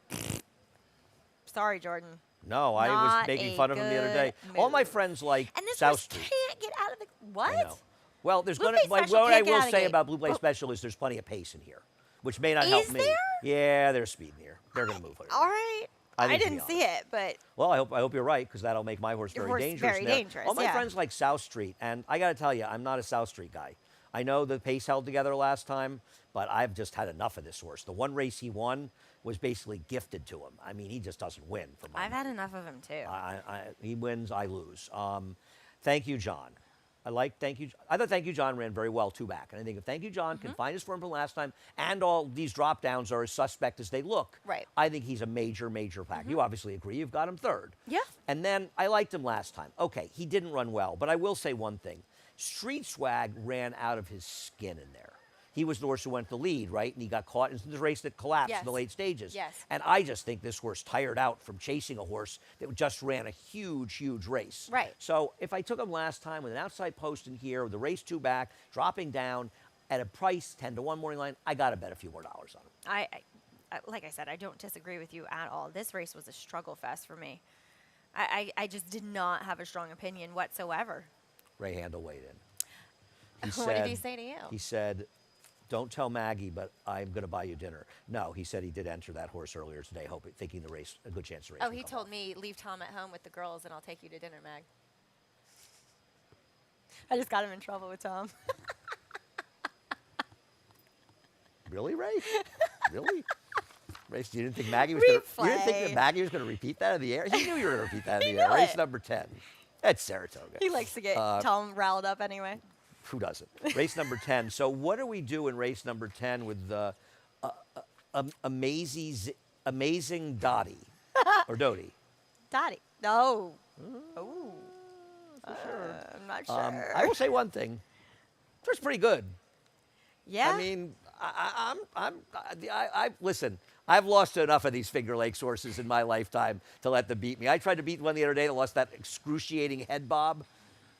Speaker 2: Sorry, Jordan.
Speaker 1: No, I was making fun of him the other day.
Speaker 2: Move.
Speaker 1: All my friends like
Speaker 2: and this
Speaker 1: South Street.
Speaker 2: Can't get out of the what?
Speaker 1: I know. Well, there's
Speaker 2: Blue
Speaker 1: going to.
Speaker 2: Play
Speaker 1: What
Speaker 2: Special
Speaker 1: I
Speaker 2: can't get
Speaker 1: will
Speaker 2: out of
Speaker 1: say
Speaker 2: the gate.
Speaker 1: about Blue Play Special is there's plenty of pace in here, which may not help me.
Speaker 2: Is there?
Speaker 1: Yeah, there's speed in here. They're going to move.
Speaker 2: All right. I didn't see it, but
Speaker 1: well, I hope you're right, because that'll make my horse very dangerous.
Speaker 2: Very dangerous.
Speaker 1: All my friends like South Street, and I got to tell you, I'm not a South Street guy. I know the pace held together last time, but I've just had enough of this horse. The one race he won was basically gifted to him. I mean, he just doesn't win.
Speaker 2: I've had enough of him too.
Speaker 1: He wins, I lose. Thank you, John. Thank You. I thought Thank You, John ran very well, 2 back. And I think if Thank You, John can find his form from last time, and all these drop downs are as suspect as they look,
Speaker 2: right,
Speaker 1: I think he's a major, major pack. You obviously agree. You've got him 3rd.
Speaker 2: Yeah.
Speaker 1: And then I liked him last time. Okay, he didn't run well, but I will say one thing. Street Swag ran out of his skin in there. He was the horse who went to the lead, right? And he got caught in the race that collapsed in the late stages.
Speaker 2: Yes.
Speaker 1: And I just think this horse tired out from chasing a horse that just ran a huge, huge race.
Speaker 2: Right.
Speaker 1: So if I took him last time with an outside post in here, with the race 2 back, dropping down at a price 10-1 morning line, I got to bet a few more dollars on him.
Speaker 2: I like I said, I don't disagree with you at all. This race was a struggle fest for me. I just did not have a strong opinion whatsoever.
Speaker 1: Ray Handel weighed in.
Speaker 2: What did he say to you?
Speaker 1: He said, "Don't tell Maggie, but I'm going to buy you dinner." No, he said he did enter that horse earlier today, thinking the race, a good chance to race.
Speaker 2: Oh, he told me, leave Tom at home with the girls and I'll take you to dinner, Mag. I just got him in trouble with Tom.
Speaker 1: Really, Ray? Really? Ray, you didn't think Maggie was going to? You didn't think that Maggie was going to repeat that in the air? He knew you were going to repeat that in the air. Race number 10. That's Saratoga.
Speaker 2: He likes to get Tom riled up anyway.
Speaker 1: Who doesn't? Race number 10. So what do we do in race number 10 with the amazing Dottie? Or Dodie?
Speaker 2: Dottie. No. Oh. I'm not sure.
Speaker 1: I will say one thing. It's pretty good.
Speaker 2: Yeah.
Speaker 1: I mean, listen, I've lost to enough of these Finger Lakes horses in my lifetime to let them beat me. I tried to beat one the other day that lost that excruciating head bob.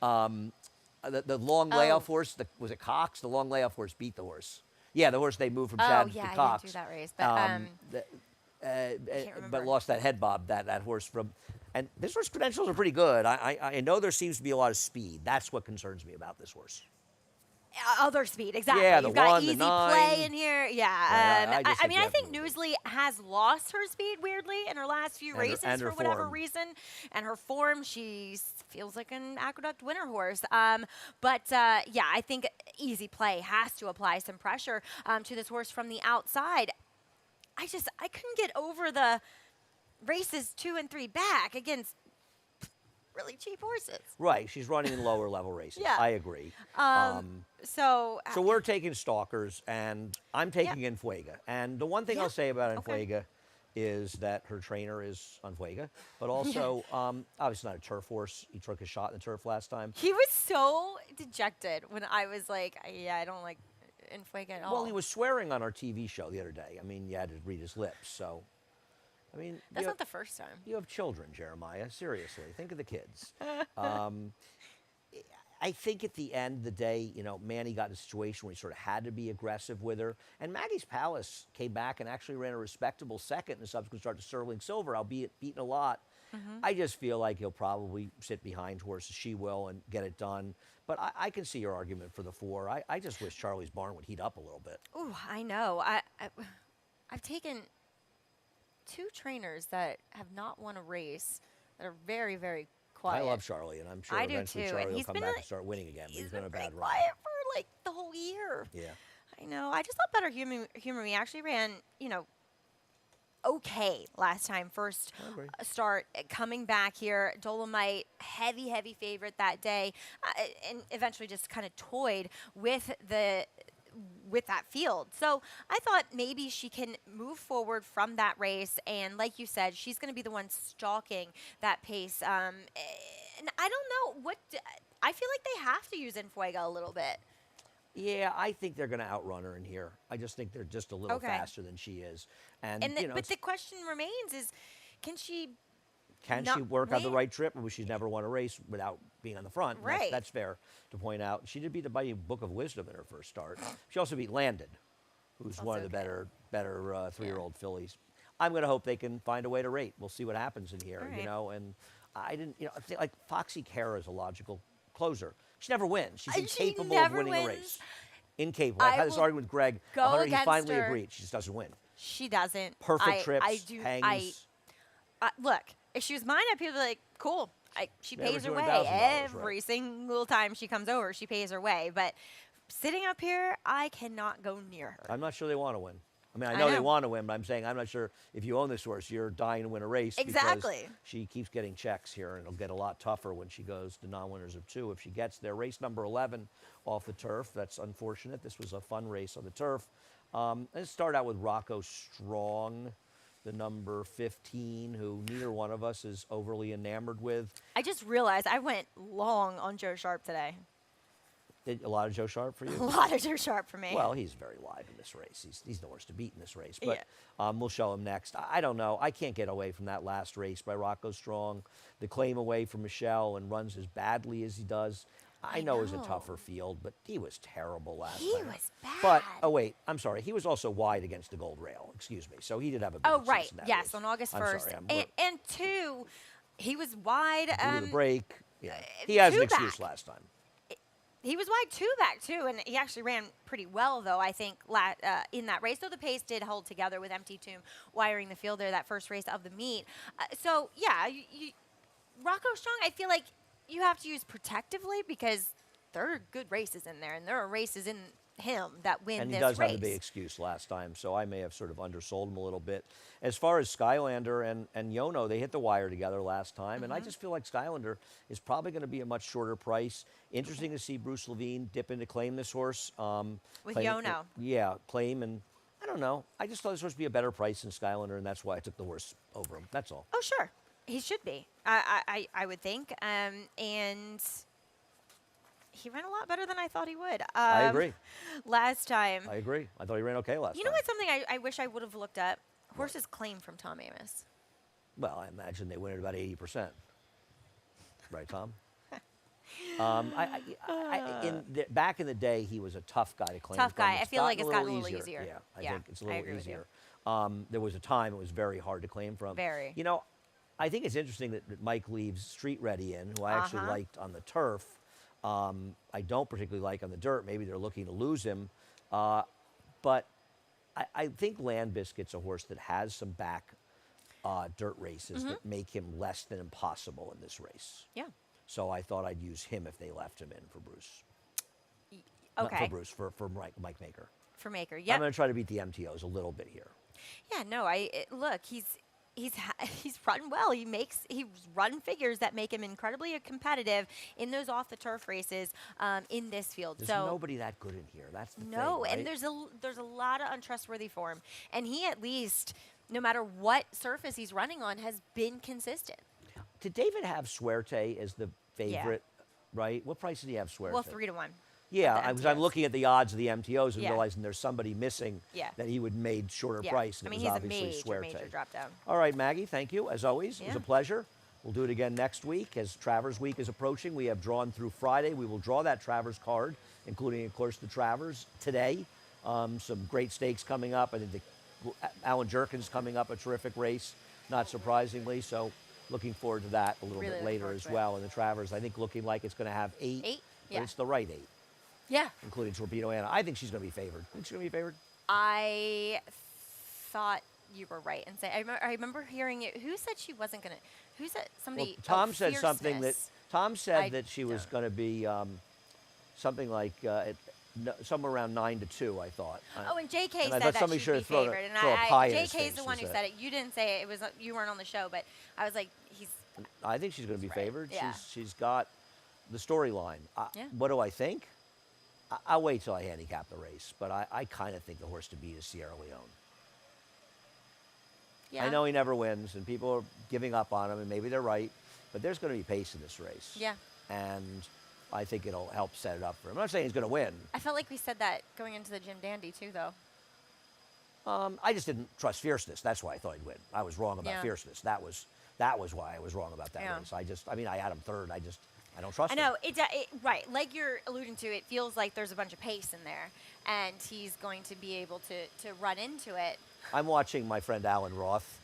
Speaker 1: The long layoff horse, was it Cox? The long layoff horse beat the horse. Yeah, the horse they moved from Chad to Cox.
Speaker 2: I didn't do that race, but
Speaker 1: but lost that head bob, that horse from. And this horse credentials are pretty good. I know there seems to be a lot of speed. That's what concerns me about this horse.
Speaker 2: Other speed, exactly.
Speaker 1: Yeah,
Speaker 2: You've got
Speaker 1: 1,
Speaker 2: easy
Speaker 1: the 9.
Speaker 2: play in here. Yeah.
Speaker 1: I
Speaker 2: mean, I think Newsley has lost her speed weirdly in her last few races for whatever reason. And her form, she feels like an Aqueduct winner horse. But yeah, I think easy play has to apply some pressure to this horse from the outside. I couldn't get over the races 2 and 3 back against really cheap horses.
Speaker 1: Right, she's running in lower level races.
Speaker 2: Yeah.
Speaker 1: I agree.
Speaker 2: So
Speaker 1: we're taking Stalkers, and I'm taking Enfuega. And the one thing I'll say about Enfuega is that her trainer is Enfuega, but also obviously not a turf horse. He took a shot in the turf last time.
Speaker 2: He was so dejected when I was like, yeah, I don't like Enfuega at all.
Speaker 1: Well, he was swearing on our TV show the other day. I mean, you had to read his lips, so. I mean,
Speaker 2: That's not the first time.
Speaker 1: you have children, Jeremiah. Seriously, think of the kids. I think at the end of the day, Manny got in a situation where he sort of had to be aggressive with her. And Maggie's Palace came back and actually ran a respectable second in the subsequent start to Sterling Silver, albeit beaten a lot. I just feel like he'll probably sit behind horses. She will and get it done. But I can see your argument for the 4. I just wish Charlie's Barn would heat up a little bit.
Speaker 2: Ooh, I know. I've taken 2 trainers that have not won a race that are very, very quiet.
Speaker 1: I love Charlie, and I'm sure
Speaker 2: I do
Speaker 1: eventually
Speaker 2: too.
Speaker 1: Charlie
Speaker 2: And
Speaker 1: will
Speaker 2: he's
Speaker 1: come
Speaker 2: been
Speaker 1: back
Speaker 2: a-
Speaker 1: and start winning again. But he's been a
Speaker 2: pretty
Speaker 1: bad run.
Speaker 2: quiet for like the whole year.
Speaker 1: Yeah.
Speaker 2: I know. I just thought Better Humor Me actually ran, okay last time. First
Speaker 1: I agree.
Speaker 2: start coming back here. Dolomite, heavy favorite that day, and eventually just kind of toyed with that field. So I thought maybe she can move forward from that race, and like you said, she's going to be the one stalking that pace. And I don't know I feel like they have to use Enfuega a little bit.
Speaker 1: Yeah, I think they're going to outrun her in here. I just think they're just a little faster than she is. And
Speaker 2: But the question remains is, can she
Speaker 1: she work on the
Speaker 2: win?
Speaker 1: right trip? Well, she's never won a race without being on the front.
Speaker 2: Right.
Speaker 1: That's fair to point out. She did beat the Mighty Book of Wisdom in her first start. She also beat Landon, who's one of the better 3-year-old fillies. I'm going to hope they can find a way to rate. We'll see what happens in here,
Speaker 2: All right.
Speaker 1: And I didn't, I think like Foxy Cara is a logical closer. She never wins. She's
Speaker 2: She
Speaker 1: incapable of
Speaker 2: never
Speaker 1: winning a
Speaker 2: wins.
Speaker 1: race. Incapable. I've
Speaker 2: I
Speaker 1: had this
Speaker 2: will
Speaker 1: argument with Greg.
Speaker 2: go
Speaker 1: He
Speaker 2: against
Speaker 1: finally
Speaker 2: her.
Speaker 1: agreed. She just doesn't win.
Speaker 2: She doesn't.
Speaker 1: Perfect trips,
Speaker 2: I do.
Speaker 1: hangs.
Speaker 2: Look, if she was mine, I'd be like, cool. She
Speaker 1: Yeah,
Speaker 2: pays her
Speaker 1: we're
Speaker 2: way
Speaker 1: doing $1,000,
Speaker 2: every
Speaker 1: right.
Speaker 2: single time she comes over. She pays her way. But sitting up here, I cannot go near her.
Speaker 1: I'm not sure they want to win. I mean, I
Speaker 2: I
Speaker 1: know they
Speaker 2: know.
Speaker 1: want to win, but I'm saying I'm not sure if you own this horse, you're dying to win a race. Because
Speaker 2: Exactly.
Speaker 1: she keeps getting checks here, and it'll get a lot tougher when she goes to non-winners of 2. If she gets there, race number 11 off the turf. That's unfortunate. This was a fun race on the turf. Let's start out with Rocco Strong, the number 15, who neither one of us is overly enamored with.
Speaker 2: I just realized I went long on Joe Sharp today.
Speaker 1: A lot of Joe Sharp for you?
Speaker 2: A lot of Joe Sharp for me.
Speaker 1: Well, he's very live in this race. He's the horse to beat in this race. But
Speaker 2: Yeah.
Speaker 1: we'll show him next. I don't know. I can't get away from that last race by Rocco Strong. The claim away from Michelle and runs as badly as he does. I know it was a
Speaker 2: know.
Speaker 1: tougher field, but he was terrible last
Speaker 2: He
Speaker 1: time.
Speaker 2: was bad.
Speaker 1: But, oh wait, I'm sorry. He was also wide against the gold rail. Excuse me. So he did have a big
Speaker 2: Oh,
Speaker 1: success
Speaker 2: right.
Speaker 1: in that
Speaker 2: Yes,
Speaker 1: race.
Speaker 2: on August
Speaker 1: I'm
Speaker 2: 1st.
Speaker 1: sorry,
Speaker 2: And 2, he was wide.
Speaker 1: due to the break. Yeah. He has an
Speaker 2: two
Speaker 1: excuse
Speaker 2: back.
Speaker 1: last time.
Speaker 2: He was wide 2 back, too, and he actually ran pretty well, though, I think, in that race. Though the pace did hold together with Empty Tomb wiring the field there, that first race of the meet. So, yeah, Rocco Strong, I feel like you have to use protectively because there are good races in there, and there are races in him that win
Speaker 1: And
Speaker 2: this
Speaker 1: he does
Speaker 2: race.
Speaker 1: have a big excuse last time, so I may have sort of undersold him a little bit. As far as Skylander and Yono, they hit the wire together last time, and I just feel like Skylander is probably going to be a much shorter price. Interesting to see Bruce Levine dip in to claim this horse.
Speaker 2: With
Speaker 1: claim-
Speaker 2: Yono.
Speaker 1: Yeah, claim, and I don't know. I just thought this horse would be a better price than Skylander, and that's why I took the horse over him. That's all.
Speaker 2: Oh, sure. He should be, I would think. And he ran a lot better than I thought he would.
Speaker 1: I agree.
Speaker 2: Last time.
Speaker 1: I agree. I thought he ran okay last time.
Speaker 2: You know what's something I wish I would have looked up? Horses claim from Tom Amos.
Speaker 1: Well, I imagine they win at about 80%. Right, Tom? Back in the day, he was a tough guy to claim.
Speaker 2: Tough
Speaker 1: from.
Speaker 2: guy. I feel like it's gotten a little
Speaker 1: easier.
Speaker 2: easier.
Speaker 1: Yeah, I
Speaker 2: Yeah,
Speaker 1: think it's a
Speaker 2: I
Speaker 1: little
Speaker 2: agree with you.
Speaker 1: easier. There was a time it was very hard to claim from.
Speaker 2: Very.
Speaker 1: You know, I think it's interesting that Mike leaves Street Ready in, who I actually liked on the turf. I don't particularly like on the dirt. Maybe they're looking to lose him. But I think Land Biscuit's a horse that has some back dirt races that make him less than impossible in this race.
Speaker 2: Yeah.
Speaker 1: So I thought I'd use him if they left him in for Bruce. Not
Speaker 2: Okay.
Speaker 1: for Bruce, for Mike Maker.
Speaker 2: For Maker.
Speaker 1: I'm
Speaker 2: Yep.
Speaker 1: going to try to beat the MTOs a little bit here.
Speaker 2: Yeah. No. Look. He's run well. He's run figures that make him incredibly competitive in those off the turf races in this field.
Speaker 1: There's
Speaker 2: so
Speaker 1: nobody that good in here. That's the thing,
Speaker 2: no,
Speaker 1: right?
Speaker 2: and there's a lot of untrustworthy form, and he at least, no matter what surface he's running on, has been consistent.
Speaker 1: Did David have Suerte as the favorite, right? What price did he have Suerte?
Speaker 2: Well, 3-1.
Speaker 1: Yeah,
Speaker 2: the
Speaker 1: because I'm
Speaker 2: MTOs.
Speaker 1: looking at the odds of the MTOs and
Speaker 2: Yeah.
Speaker 1: realizing there's somebody missing
Speaker 2: Yeah.
Speaker 1: that he would made shorter
Speaker 2: Yeah.
Speaker 1: price, and
Speaker 2: I mean,
Speaker 1: it
Speaker 2: he's
Speaker 1: was
Speaker 2: a
Speaker 1: obviously
Speaker 2: major
Speaker 1: Suerte.
Speaker 2: drop down.
Speaker 1: All right, Maggie, thank you, as always. It was
Speaker 2: Yeah.
Speaker 1: a pleasure. We'll do it again next week as Travers Week is approaching. We have drawn through Friday. We will draw that Travers card, including, of course, the Travers today. Some great stakes coming up. I think Alan Jerkins coming up, a terrific race, not surprisingly. So looking forward to that a little
Speaker 2: Really
Speaker 1: bit
Speaker 2: looking
Speaker 1: later
Speaker 2: forward
Speaker 1: as
Speaker 2: to it.
Speaker 1: well. And the Travers, I think, looking like it's going to have 8.
Speaker 2: 8?
Speaker 1: But
Speaker 2: Yeah.
Speaker 1: it's the right 8,
Speaker 2: Yeah.
Speaker 1: including Torpedo Anna. I think she's going to be favored. Think she's going to be favored?
Speaker 2: I thought you were right and say I remember hearing it. Who said she wasn't gonna? Who said somebody?
Speaker 1: Well, Tom said something that
Speaker 2: Fierceness.
Speaker 1: Tom said
Speaker 2: I
Speaker 1: that she was
Speaker 2: don't.
Speaker 1: going to be something like somewhere around 9-2. I thought.
Speaker 2: Oh, and JK
Speaker 1: and I
Speaker 2: said
Speaker 1: thought
Speaker 2: that
Speaker 1: somebody
Speaker 2: she'd
Speaker 1: should
Speaker 2: be
Speaker 1: have thrown
Speaker 2: favored, and
Speaker 1: throw a pie in his
Speaker 2: JK's
Speaker 1: face,
Speaker 2: the
Speaker 1: he
Speaker 2: one who
Speaker 1: said.
Speaker 2: said it. You didn't say it. It was you weren't on the show, but I was like, he's.
Speaker 1: I think she's going to be
Speaker 2: That's right.
Speaker 1: favored.
Speaker 2: Yeah.
Speaker 1: She's got the storyline.
Speaker 2: Yeah.
Speaker 1: What do I think? I'll wait till I handicap the race, but I kind of think the horse to beat is Sierra Leone.
Speaker 2: Yeah.
Speaker 1: I know he never wins, and people are giving up on him, and maybe they're right, but there's going to be pace in this race.
Speaker 2: Yeah.
Speaker 1: And I think it'll help set it up for him. I'm not saying he's going to win.
Speaker 2: I felt like we said that going into the Jim Dandy too, though.
Speaker 1: I just didn't trust Fierceness. That's why I thought he'd win. I was wrong about
Speaker 2: Yeah.
Speaker 1: Fierceness. That was why I was wrong about that
Speaker 2: Yeah.
Speaker 1: race. I had him third. I don't trust
Speaker 2: I
Speaker 1: him.
Speaker 2: know right. Like you're alluding to, it feels like there's a bunch of pace in there, and he's going to be able to run into it.
Speaker 1: I'm watching my friend Alan Roth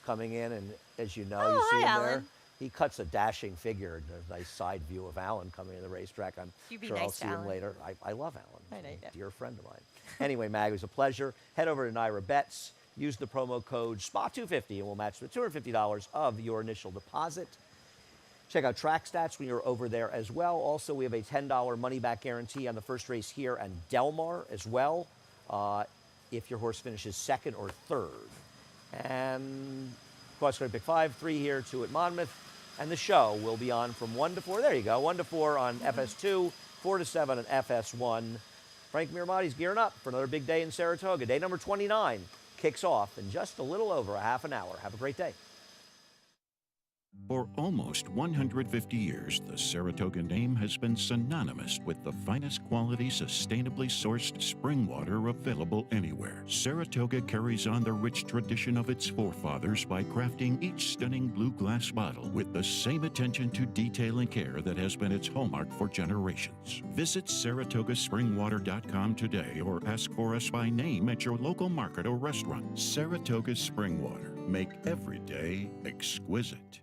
Speaker 1: coming in, and as you know,
Speaker 2: Oh,
Speaker 1: you see
Speaker 2: hi,
Speaker 1: him there.
Speaker 2: Alan.
Speaker 1: He cuts a dashing figure. A nice side view of Alan coming in the racetrack. I'm
Speaker 2: You be
Speaker 1: sure I'll
Speaker 2: nice to
Speaker 1: see him
Speaker 2: Alan.
Speaker 1: later. I love Alan.
Speaker 2: I know
Speaker 1: He's
Speaker 2: you
Speaker 1: a
Speaker 2: do.
Speaker 1: dear friend of mine. Anyway, Mag, it was a pleasure. Head over to Naira Bets. Use the promo code SPA250, and we'll match the $250 of your initial deposit. Check out Track Stats when you're over there as well. Also, we have a $10 money-back guarantee on the first race here and Del Mar as well, if your horse finishes second or third. And, of course, going to pick 5, 3 here, 2 at Monmouth. And the show will be on from 1 to 4. There you go, 1 to 4 on FS2, 4 to 7 on FS1. Frank Miramati's gearing up for another big day in Saratoga. Day number 29 kicks off in just a little over a half an hour. Have a great day.
Speaker 3: For almost 150 years, the Saratoga name has been synonymous with the finest quality, sustainably sourced spring water available anywhere. Saratoga carries on the rich tradition of its forefathers by crafting each stunning blue glass bottle with the same attention to detail and care that has been its hallmark for generations. Visit SaratogaSpringwater.com today or ask for us by name at your local market or restaurant. Saratoga Spring Water. Make every day exquisite.